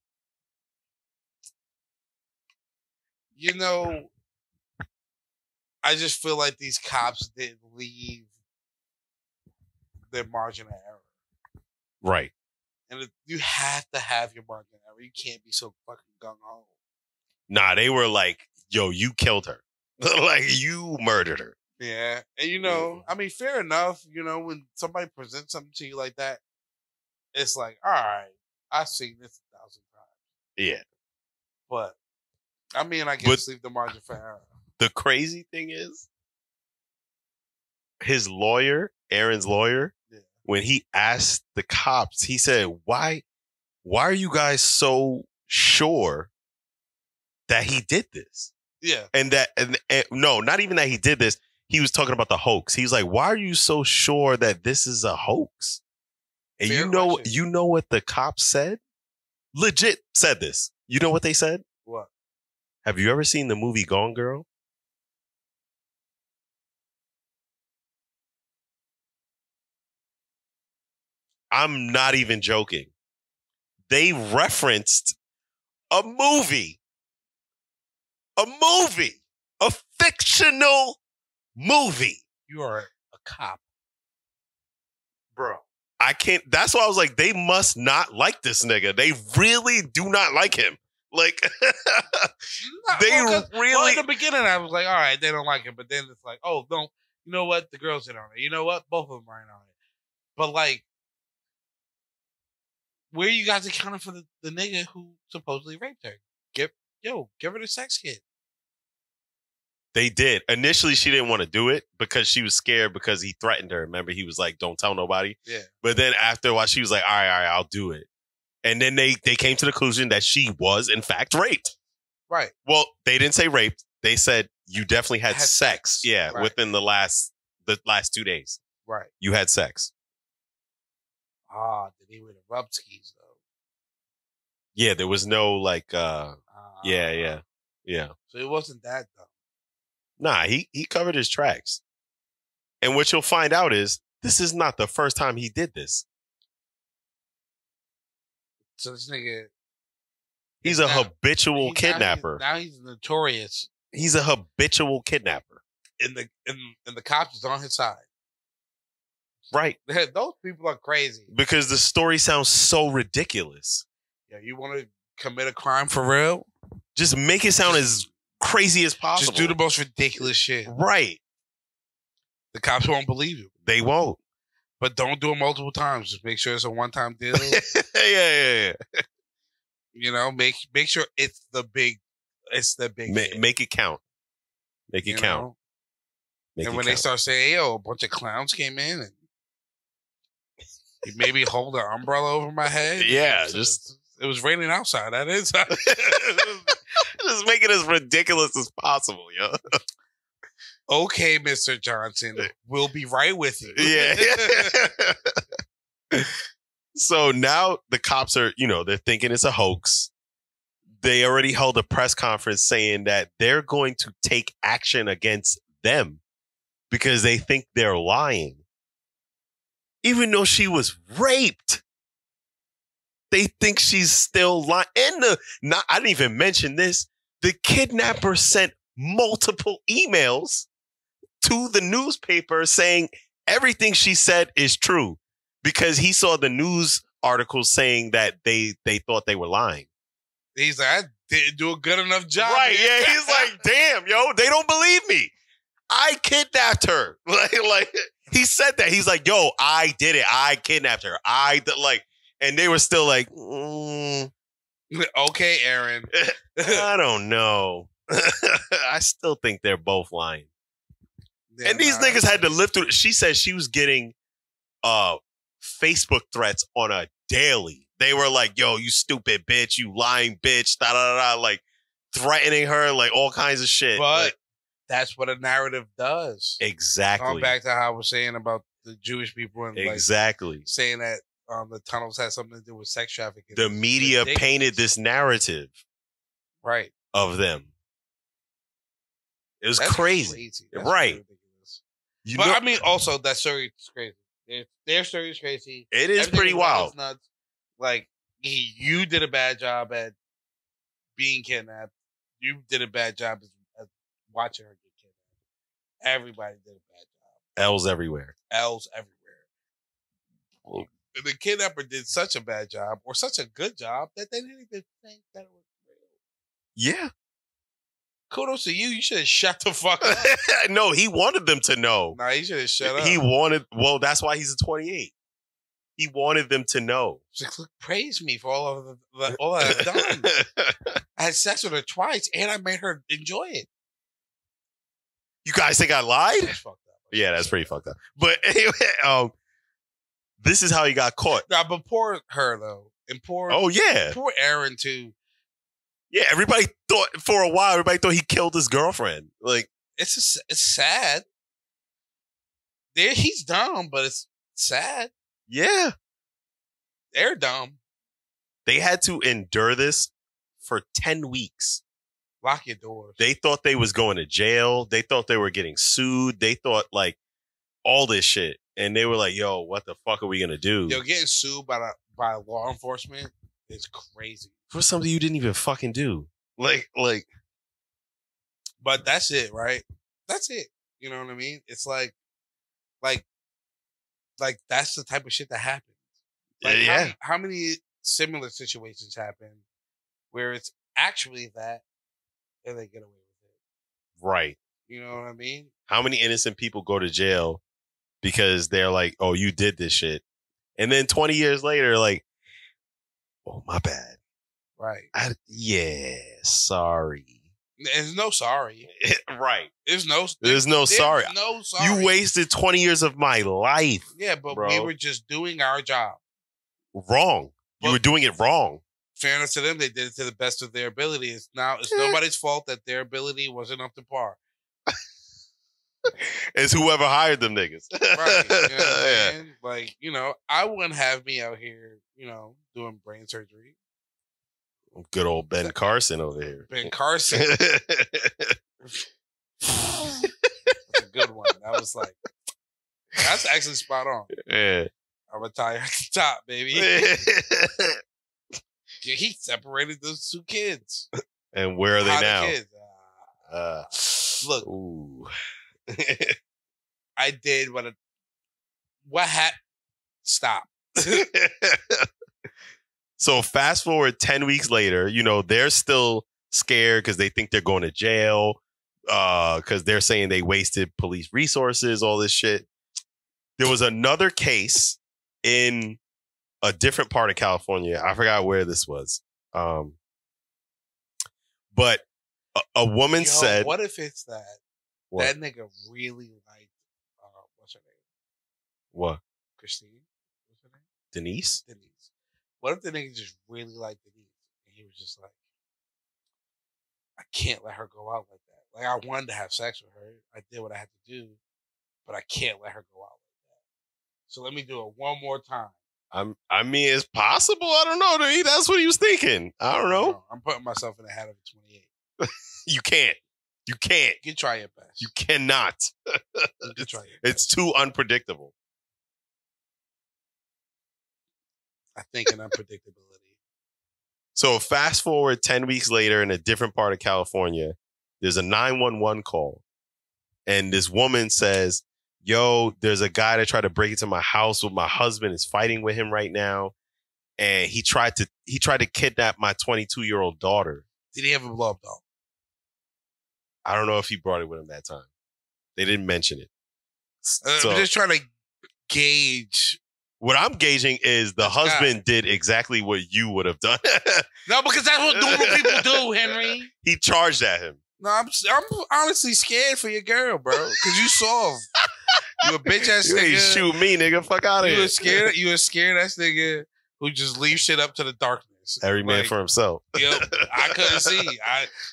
You know, I just feel like these cops didn't leave their margin of error. Right. And you have to have your margin of error. You can't be so fucking gung-ho. Nah, they were like, yo, you killed her. Like, you murdered her. Yeah. And, you know, I mean, fair enough. You know, when somebody presents something to you like that, it's like, all right, I've seen this 1,000 times. Yeah. But, I mean, I guess leave the margin for error. The crazy thing is, his lawyer, Aaron's lawyer, when he asked the cops, he said, why are you guys so sure that he did this? Yeah. And no, not even that he did this. He was talking about the hoax. He's like, why are you so sure that this is a hoax? And Fair you know what the cops said? Legit said this. You know what they said? What? Have you ever seen the movie Gone Girl? I'm not even joking. They referenced a movie, a fictional movie. You are a cop. Bro. I can't. That's why I was like, they must not like this nigga. They really do not like him. Like, Well, in the beginning, I was like, all right, they don't like him. But then it's like, oh, no, you know what? The girls hit on it. You know what? Both of them are in on it. But like, where you guys accounting for the nigga who supposedly raped her? Give her the sex kit. They did. Initially, she didn't want to do it because she was scared because he threatened her. Remember, he was like, don't tell nobody. Yeah. But then after a while, she was like, all right, I'll do it. And then they came to the conclusion that she was, in fact, raped. Right. Well, they didn't say raped. They said you definitely had sex. Yeah, right. Within the last 2 days. Right. You had sex. Did he wear the rub skis, though? Yeah, there was no, like, yeah. So it wasn't that, though. Nah, he covered his tracks. And what you'll find out is, this is not the first time he did this. So this nigga... He's a habitual kidnapper. Now he's notorious. He's a habitual kidnapper. And the cops is on his side. Right. Those people are crazy. Because the story sounds so ridiculous. Yeah, you want to commit a crime for real? Just make it sound as crazy as possible. Just do the most ridiculous shit. Right. The cops won't believe you. They won't. But don't do it multiple times. Just make sure it's a one-time deal. Yeah. You know, make sure it's the big make it count. Make it count. And when they start saying, yo, a bunch of clowns came in and he maybe hold an umbrella over my head. Yeah, it was raining outside. That is just make it as ridiculous as possible, yo. Okay, Mr. Johnson, we'll be right with you. Yeah. So now the cops are, they're thinking it's a hoax. They already held a press conference saying that they're going to take action against them because they think they're lying. Even though she was raped, they think she's still lying. I didn't even mention this. The kidnapper sent multiple emails to the newspaper saying everything she said is true because he saw the news articles saying that they thought they were lying. He's like, I didn't do a good enough job. Right, yeah. He's like, damn, yo, they don't believe me. I kidnapped her. Like he said that. He's like, yo, I did it. I kidnapped her. And they were still like, okay, Aaron. I don't know. I still think they're both lying. And these niggas had to live through it. She said she was getting Facebook threats on a daily. They were like, yo, you stupid bitch, you lying bitch, like threatening her, like all kinds of shit. But that's what a narrative does. Exactly. Going back to how I was saying about the Jewish people and exactly saying that the tunnels had something to do with sex trafficking. The media painted this narrative right of them. It was crazy. Right. But I mean, also, that story is crazy. Their story is crazy. It is pretty wild. Nuts. Like, you did a bad job at being kidnapped. You did a bad job at watching her get kidnapped. Everybody did a bad job. L's everywhere. And the kidnapper did such a bad job or such a good job that they didn't even think that it was real. Yeah. Kudos to you. You should have shut the fuck up. No, he wanted them to know. Nah, he should have shut up. That's why he's a 28. He wanted them to know. Like, look, praise me for all I've done. I had sex with her twice, and I made her enjoy it. You guys think I lied? That's fucked up. Yeah, that's pretty fucked up. But anyway, this is how he got caught. Nah, but poor her though, and poor Aaron too. Yeah, everybody thought for a while. Everybody thought he killed his girlfriend. Like it's sad. He's dumb, but it's sad. Yeah, they're dumb. They had to endure this for 10 weeks. Lock your doors. They thought they was going to jail. They thought they were getting sued. They thought like all this shit. And they were like, yo, what the fuck are we going to do? Yo, getting sued by law enforcement is crazy. For something you didn't even fucking do. Like. But that's it, right? That's it. You know what I mean? It's like that's the type of shit that happens. Like, yeah. How many similar situations happen where it's actually that and they get away with it? Right. You know what I mean? How many innocent people go to jail because they're like, oh, you did this shit. And then 20 years later, like, oh, my bad. Right. Sorry. There's no sorry. Right. There's no sorry. No sorry. You wasted 20 years of my life. Yeah, but bro. We were just doing our job. Wrong. You were doing it wrong. Fairness to them, they did it to the best of their ability. It's nobody's fault that their ability wasn't up to par. It's whoever hired them niggas. Right. You know what I'm saying? Like, I wouldn't have me out here, doing brain surgery. Good old Ben Carson over here. Ben Carson. That's a good one. That's actually spot on. Yeah. I'm gonna tie at the top, baby. Yeah, he separated those two kids. And where are they now? The kids? Look. Ooh. I did stop. So fast forward 10 weeks later, they're still scared because they think they're going to jail, because they're saying they wasted police resources, all this shit. There was another case in a different part of California. I forgot where this was. But a woman said... What if it's that? What? That nigga really liked, what's her name? What? Christine? What's her name? Denise. What if the nigga just really liked Denise? And he was just like, I can't let her go out like that. Like, I wanted to have sex with her. I did what I had to do, but I can't let her go out like that. So let me do it one more time. I mean, it's possible. I don't know. That's what he was thinking. I don't know. I'm putting myself in the hat of a 28. You can't. You can't. You can try your best. You cannot. You can try your best. It's too unpredictable. I think an unpredictability. So fast forward 10 weeks later in a different part of California, there's a 911 call. And this woman says, yo, there's a guy that tried to break into my house with my husband is fighting with him right now. And he tried to kidnap my 22-year-old daughter. Did he have a blow up doll? I don't know if he brought it with him that time. They didn't mention it. So, I'm just trying to gauge. What I'm gauging is the husband did exactly what you would have done. No, because that's what normal people do, Henry. He charged at him. No, I'm honestly scared for your girl, bro. Because you soft. You a bitch ass nigga. You ain't shoot me, nigga. Fuck out of here. You a scared ass nigga who just leaves shit up to the darkness. Every man for himself. Yo, I couldn't see.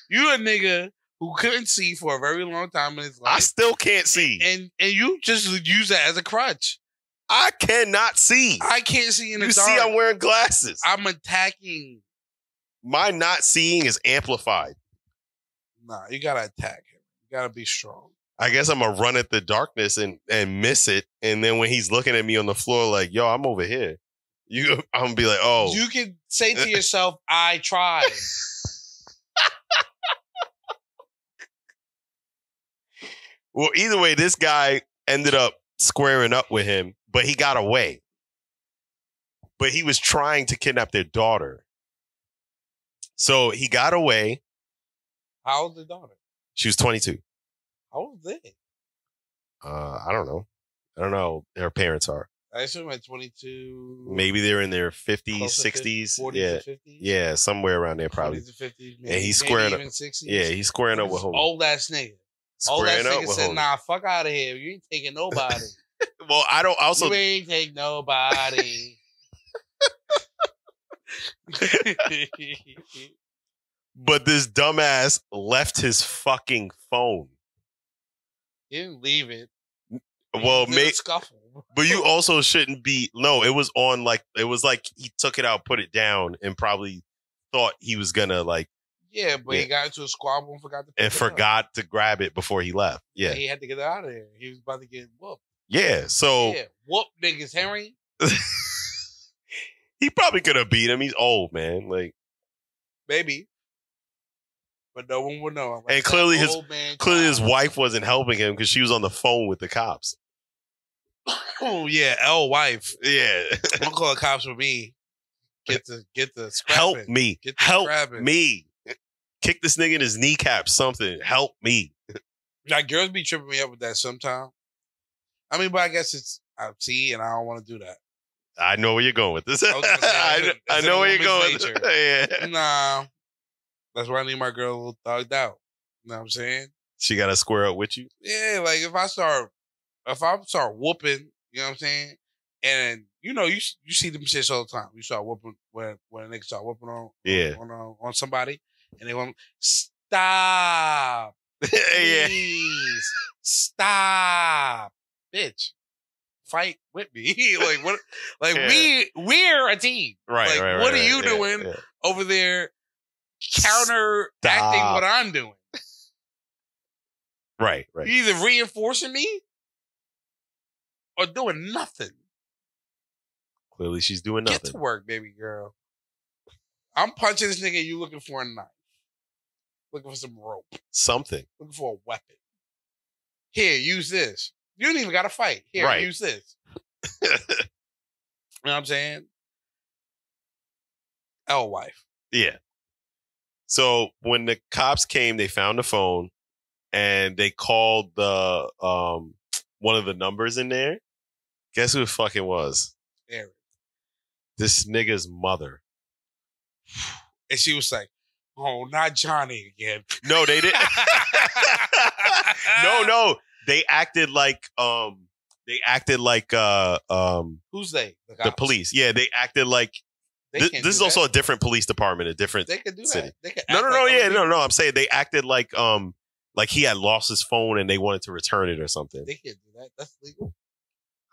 You a nigga who couldn't see for a very long time in his life. I still can't see. And you just use that as a crutch. I cannot see. I can't see in the dark. You see I'm wearing glasses. I'm attacking. My not seeing is amplified. Nah, you gotta attack him. You gotta be strong. I guess I'm gonna run at the darkness and miss it. And then when he's looking at me on the floor like, yo, I'm over here. I'm gonna be like, oh. You can say to yourself, I tried. Well, either way, this guy ended up squaring up with him, but he got away. But he was trying to kidnap their daughter. So he got away. How old is the daughter? She was 22. How old are they? I don't know. I don't know. Her parents are. I assume at 22. Maybe they're in their 50s, 60s. 40s yeah. to 50s? Yeah, somewhere around there probably. 40s to 50s. Maybe, and he's squaring up. 60s. Yeah, he's squaring up with who? Old ass nigga. Old ass nigga said, nah, fuck out of here. You ain't taking nobody. Well, I don't also. You ain't take nobody. But this dumbass left his fucking phone. He didn't leave it. Well, scuffle. But you also shouldn't be. No, it was on like he took it out, put it down, and probably thought he was gonna like. Yeah, but he got into a squabble and forgot to grab it before he left. Yeah, he had to get out of there. He was about to get whooped. Yeah, so whoop niggas, Henry. He probably could have beat him. He's old, man. Like maybe, but no one would know. Like, and clearly his wife wasn't helping him because she was on the phone with the cops. Oh yeah, wife. Yeah, I'm gonna call the cops for me. Get the scrapping. Help me. Help me. Kick this nigga in his kneecap. Something. Help me. Like girls be tripping me up with that sometimes. I mean, but I guess I don't want to do that. I know where you're going with this. I know where you're going with this. Yeah. Nah. That's why I need my girl a little thugged out. You know what I'm saying? She got to square up with you? Yeah, like if I start whooping, you know what I'm saying? And you see them shits all the time. You start whooping when a nigga start whooping on somebody and they want stop. Please. Stop. Bitch. Fight with me. Like what? Like we're a team. Right. Like what are you doing over there counteracting what I'm doing? Right. You either reinforcing me or doing nothing. Clearly she's doing nothing. Get to work, baby girl. I'm punching this nigga, you looking for a knife. Looking for some rope. Something. Looking for a weapon. Here, use this. You don't even got to fight. Here, use this. You know what I'm saying? Wife. Yeah. So when the cops came, they found the phone and they called the one of the numbers in there. Guess who it fucking was? Eric. This nigga's mother. And she was like, oh, not Johnny again. No, they didn't. No. They acted like who's they? The police. Yeah, they acted like this is also a different police department, a different they could do city. That. They could no. I'm saying they acted like he had lost his phone and they wanted to return it or something. They can't do that. That's legal.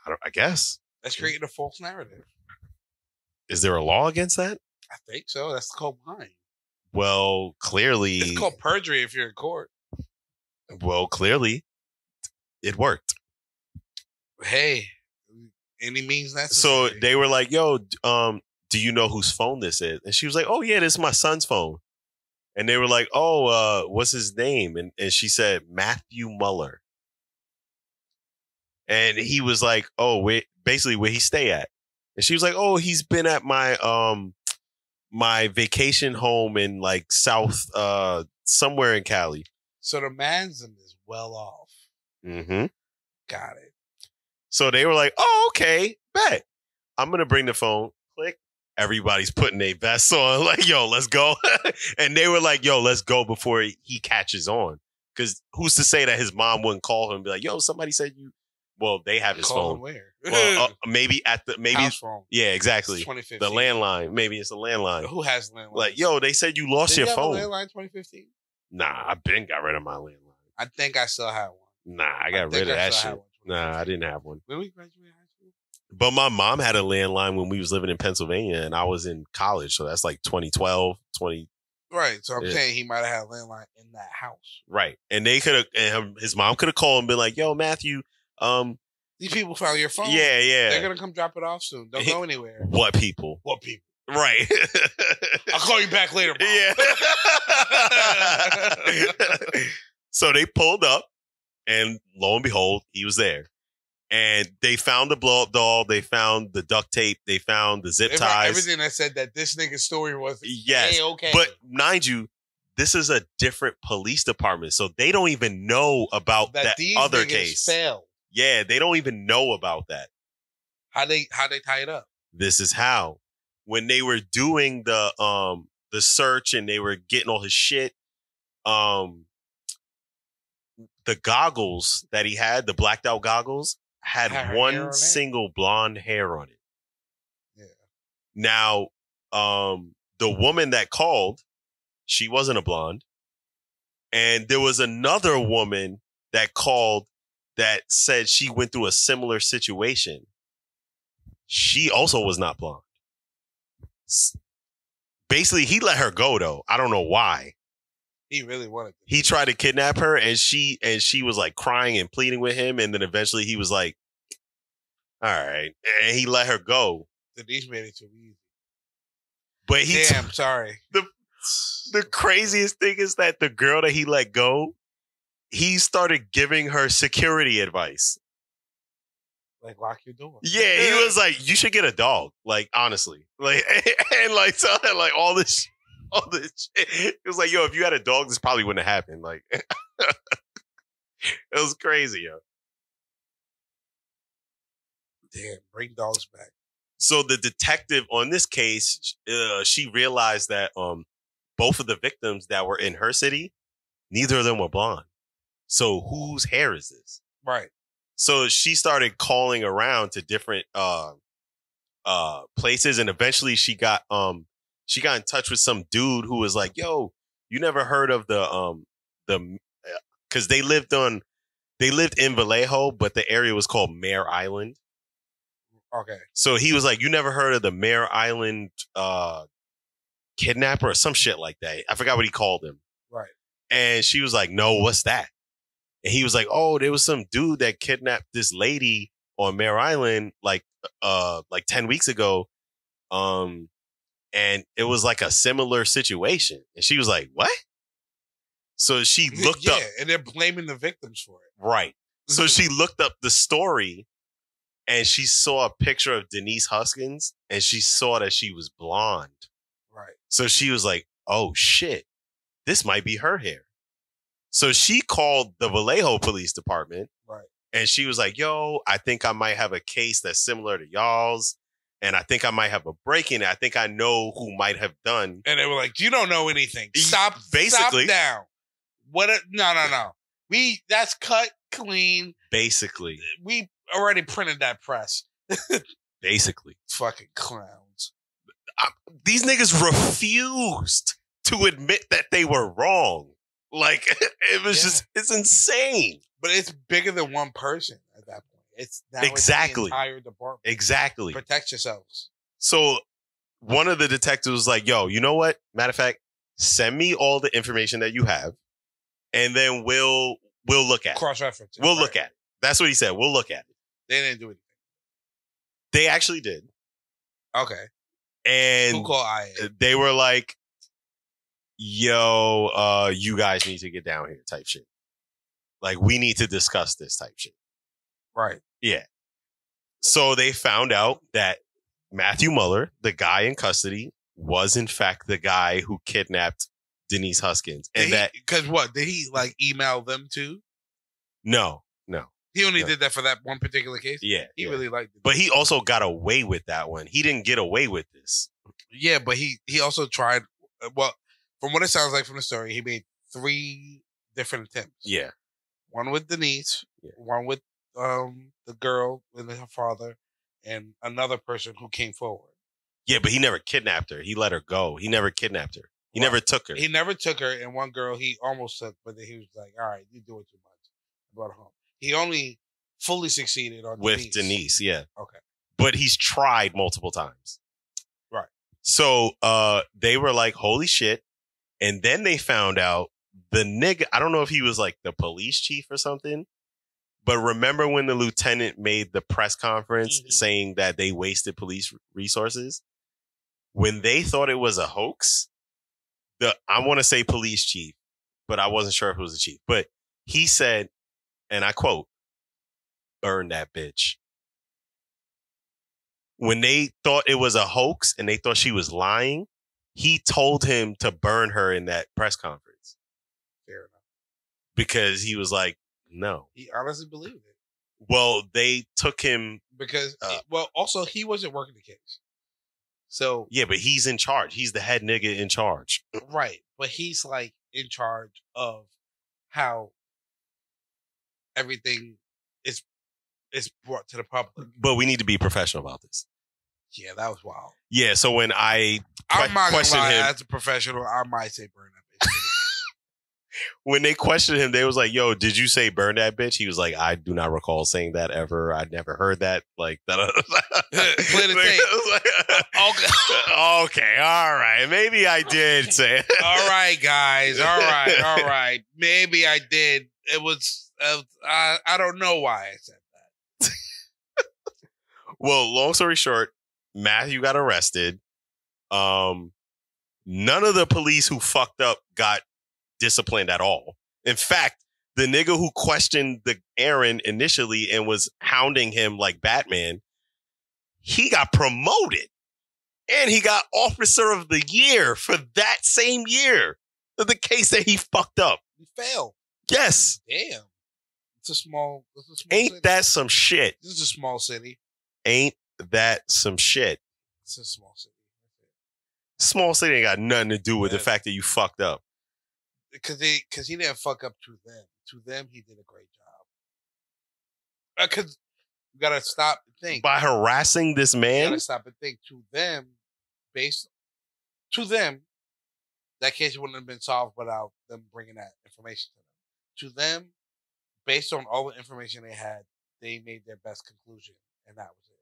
I guess. That's creating a false narrative. Is there a law against that? I think so. That's called lying. Well, clearly it's called perjury if you're in court. Well, clearly it worked. Hey, any means necessary. So they were like, yo, do you know whose phone this is? And she was like, oh yeah, this is my son's phone. And they were like, oh, what's his name? And she said, Matthew Muller. And he was like, oh, basically where he stay at. And she was like, oh, he's been at my my vacation home in like South, somewhere in Cali. So the man's is well off. Mm-hmm. Got it. So they were like, oh, okay, bet. I'm going to bring the phone. Click. Everybody's putting their vests on. Like, yo, let's go. And they were like, yo, let's go before he catches on. Because who's to say that his mom wouldn't call him and be like, yo, somebody said you. Well, they have his call phone. Him where? Well, maybe at the house phone. Yeah, exactly. The landline. Maybe it's a landline. Who has landline? Like, yo, they said you lost your phone. Did you have a landline 2015? Nah, I been got rid of my landline. I think I still have one. Nah, I got rid of that shit. Nah, I didn't have one. When we graduated high school? But my mom had a landline when we was living in Pennsylvania and I was in college. So that's like 2012, 20. Right. So I'm saying he might have had a landline in that house. Right. And they could have, his mom could have called and been like, yo, Matthew, these people found your phone. Yeah. They're going to come drop it off soon. Don't go anywhere. What people? Right. I'll call you back later, Mom. Yeah. So they pulled up and lo and behold, he was there. And they found the blow up doll. They found the duct tape. They found the zip ties. Everything that said that this nigga's story was okay. But mind you, this is a different police department. So they don't even know about that other case. Failed. Yeah, they don't even know about that. How they tie it up? This is how. When they were doing the search and they were getting all his shit, the goggles that he had, the blacked out goggles, had one single blonde hair on it. Yeah. Now, the woman that called, she wasn't a blonde. And there was another woman that called that said she went through a similar situation. She also was not blonde. Basically, he let her go, though. I don't know why. He really wanted to. He tried to kidnap her, and she was like crying and pleading with him, and then eventually he was like, all right. And he let her go. Denise made it too easy. But sorry. The craziest thing is that the girl that he let go, he started giving her security advice. Like, lock your door. Yeah, he was like, you should get a dog. Like, honestly. Like, and like, so, like all this shit. It was like, yo, if you had a dog, this probably wouldn't have happened. Like, it was crazy, yo. Damn, bring dogs back. So the detective on this case, she realized that both of the victims that were in her city, neither of them were blonde. So whose hair is this? Right. So she started calling around to different places, and eventually she got in touch with some dude who was like, "Yo, you never heard of the because they lived in Vallejo, but the area was called Mare Island." Okay. So he was like, "You never heard of the Mare Island kidnapper or some shit like that?" I forgot what he called him. Right. And she was like, "No, what's that?" And he was like, "Oh, there was some dude that kidnapped this lady on Mare Island like 10 weeks ago. And it was like a similar situation." And she was like, "What?" So she looked up. And they're blaming the victims for it. Right. So she looked up the story and she saw a picture of Denise Huskins and she saw that she was blonde. Right. So she was like, "Oh shit, this might be her hair." So she called the Vallejo Police Department. Right. And she was like, "Yo, I think I might have a case that's similar to y'all's. And I think I might have a break-in. I think I know who might have done." And they were like, "You don't know anything. Stop down. No. That's cut clean. Basically. We already printed that press." Basically. Fucking clowns. These niggas refused to admit that they were wrong. Like, it was it's insane. But it's bigger than one person at that point. It's the entire department. Exactly. Protect yourselves. So one of the detectives was like, "Yo, you know what? Matter of fact, send me all the information that you have, and then we'll look at it. Cross-reference it. We'll look at it." That's what he said. We'll look at it. They didn't do anything. They actually did. Okay. And who called IA? They were like, "Yo, you guys need to get down here," type shit. Like, we need to discuss this type shit. Right. Yeah. So they found out that Matthew Muller, the guy in custody, was in fact the guy who kidnapped Denise Huskins. And because what? Did he like email them too? No. He only did that for that one particular case? Yeah. He really liked it. But he also got away with that one. He didn't get away with this. Yeah, but he also tried. Well, from what it sounds like from the story, he made 3 different attempts. Yeah. One with Denise, one with the girl and her father, and another person who came forward. Yeah, but he never kidnapped her. He let her go. He never kidnapped her. He never took her. He never took her, and one girl he almost took, but then he was like, "All right, you do it too much." I brought her home. He only fully succeeded on Denise. Yeah. Okay. But he's tried multiple times. Right. So they were like, "Holy shit." And then they found out the nigga, I don't know if he was like the police chief or something, but remember when the lieutenant made the press conference saying that they wasted police resources? When they thought it was a hoax, I want to say police chief, but I wasn't sure if it was a chief, but he said, and I quote, "Burn that bitch." When they thought it was a hoax and they thought she was lying, he told him to burn her in that press conference. Fair enough. Because he was like, no. He honestly believed it. Well, they took him. Because, also, he wasn't working the case. So. Yeah, but he's in charge. He's the head nigga in charge. Right. But he's like in charge of how everything is it's brought to the public. But we need to be professional about this. Yeah, that was wild. Yeah, so when I'm not gonna lie, as a professional, I might say burn that bitch. When they questioned him, they was like, "Yo, did you say burn that bitch?" He was like, "I do not recall saying that ever. I'd never heard that." Like that. Play the tape. Okay, all right. Maybe I did say it. All right, guys. All right. Maybe I did. It was. I don't know why I said that. Well, long story short, Matthew got arrested. None of the police who fucked up got disciplined at all. In fact, the nigga who questioned the Aaron initially and was hounding him like Batman, he got promoted. And he got Officer of the Year for that same year. The case that he fucked up. He failed. Yes. Damn. It's a small Ain't city. That some shit? This is a small city. Ain't that some shit? It's a small city. Small city ain't got nothing to do with the fact that you fucked up. Because he didn't fuck up to them. To them, he did a great job. Because you gotta stop and think. By harassing this man? You gotta stop and think. To them, that case wouldn't have been solved without them bringing that information to them. To them, based on all the information they had, they made their best conclusion, and that was it.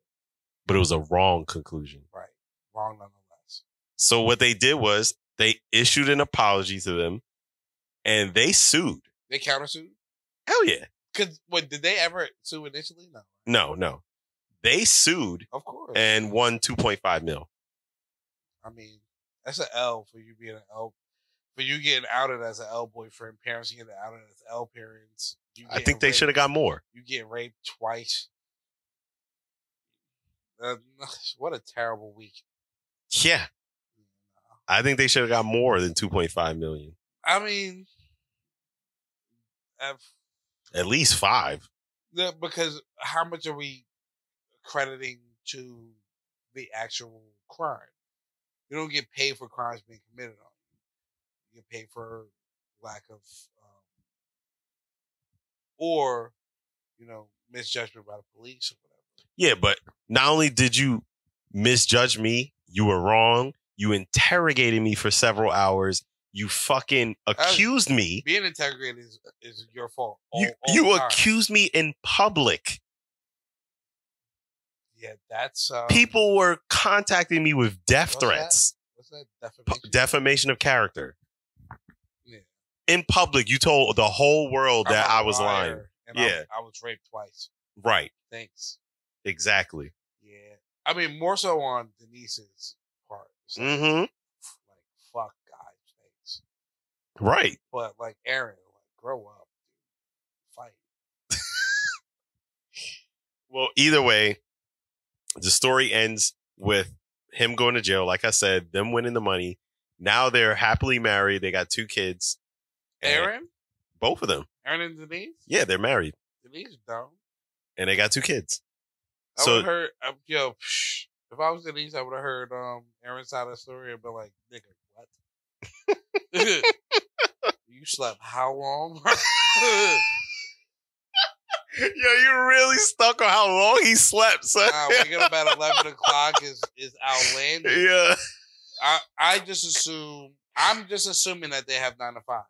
But it was a wrong conclusion. Right. Wrong nonetheless. So what they did was they issued an apology to them, and they sued. They countersued? Hell yeah. Because, did they ever sue initially? No. They sued. Of course. And won $2.5 million. I mean, that's an L for you being an L. For you getting outed as an L boyfriend, parents getting outed as L parents. I think they should have got more. You get raped twice. What a terrible week. Yeah. I think they should have got more than $2.5 million. I mean, at least 5. Because how much are we crediting to the actual crime? You don't get paid for crimes being committed on you. You get paid for lack of, or, misjudgment by the police or whatever. Yeah, but not only did you misjudge me, you were wrong. You interrogated me for several hours. You fucking accused me. Being interrogated is your fault. You accused me in public. Yeah, that's... people were contacting me with death threats. What's that? Defamation? Defamation of character. Yeah. In public, you told the whole world that I was lying. And yeah. I was raped twice. Right. Thanks. Exactly. Yeah. I mean, more so on Denise's part. Like, fuck guys, thanks. Right. But, Aaron, grow up, dude. Fight. Well, either way, the story ends with him going to jail. Like I said, them winning the money. Now they're happily married. They got 2 kids. Aaron? Both of them. Aaron and Denise? Yeah, they're married. Denise is dumb. And they got 2 kids. I would have heard, if I was Denise, I would have heard Aaron's side of the story and been like, nigga, what? You slept how long? Yo, you really stuck on how long he slept, son. Nah, waking up at 11 o'clock is outlandish. Yeah. I'm just assuming that they have 9 to 5.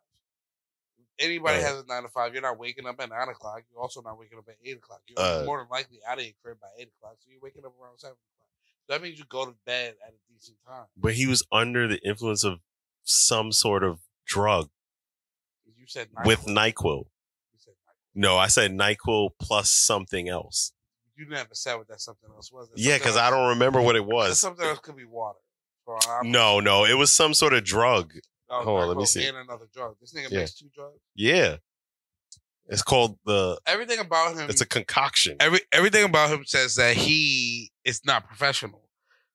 Anybody has a 9 to 5, you're not waking up at 9 o'clock. You're also not waking up at 8 o'clock. You're more than likely out of your crib by 8 o'clock. So you're waking up around 7 o'clock. So that means you go to bed at a decent time. But he was under the influence of some sort of drug. You said NyQuil. With NyQuil. No, I said NyQuil plus something else. You never said what that something else was. Yeah, because I don't remember what it was. Something else could be water. No, it was some sort of drug. Oh, hold on, let me see. And another drug. This nigga makes 2 drugs. Yeah, it's called everything about him. It's a concoction. Everything about him says that he is not professional.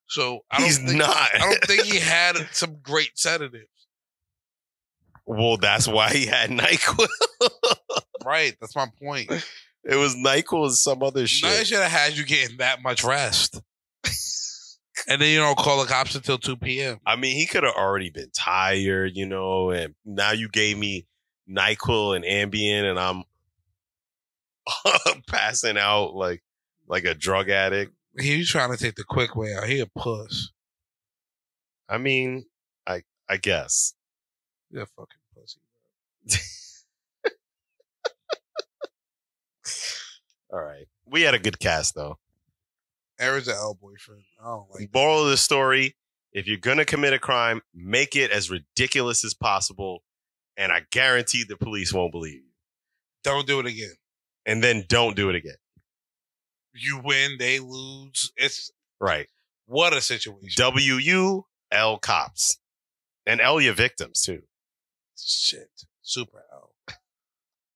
So I don't think he had some great sedatives. Well, that's why he had NyQuil. Right, that's my point. It was NyQuil and some other shit. They should have had you getting that much rest. And then call the cops until 2 p.m. I mean, he could have already been tired, and now you gave me NyQuil and Ambien, and passing out like a drug addict. He was trying to take the quick way out. He a puss. I mean, I guess. You're a fucking pussy. All right. We had a good cast, though. Aaron's an L boyfriend. I don't like Moral of the story, if you're going to commit a crime, make it as ridiculous as possible, and I guarantee the police won't believe you. Don't do it again. And then don't do it again. You win, they lose. It's right. What a situation. W-U-L cops. And L your victims, too. Shit. Super L.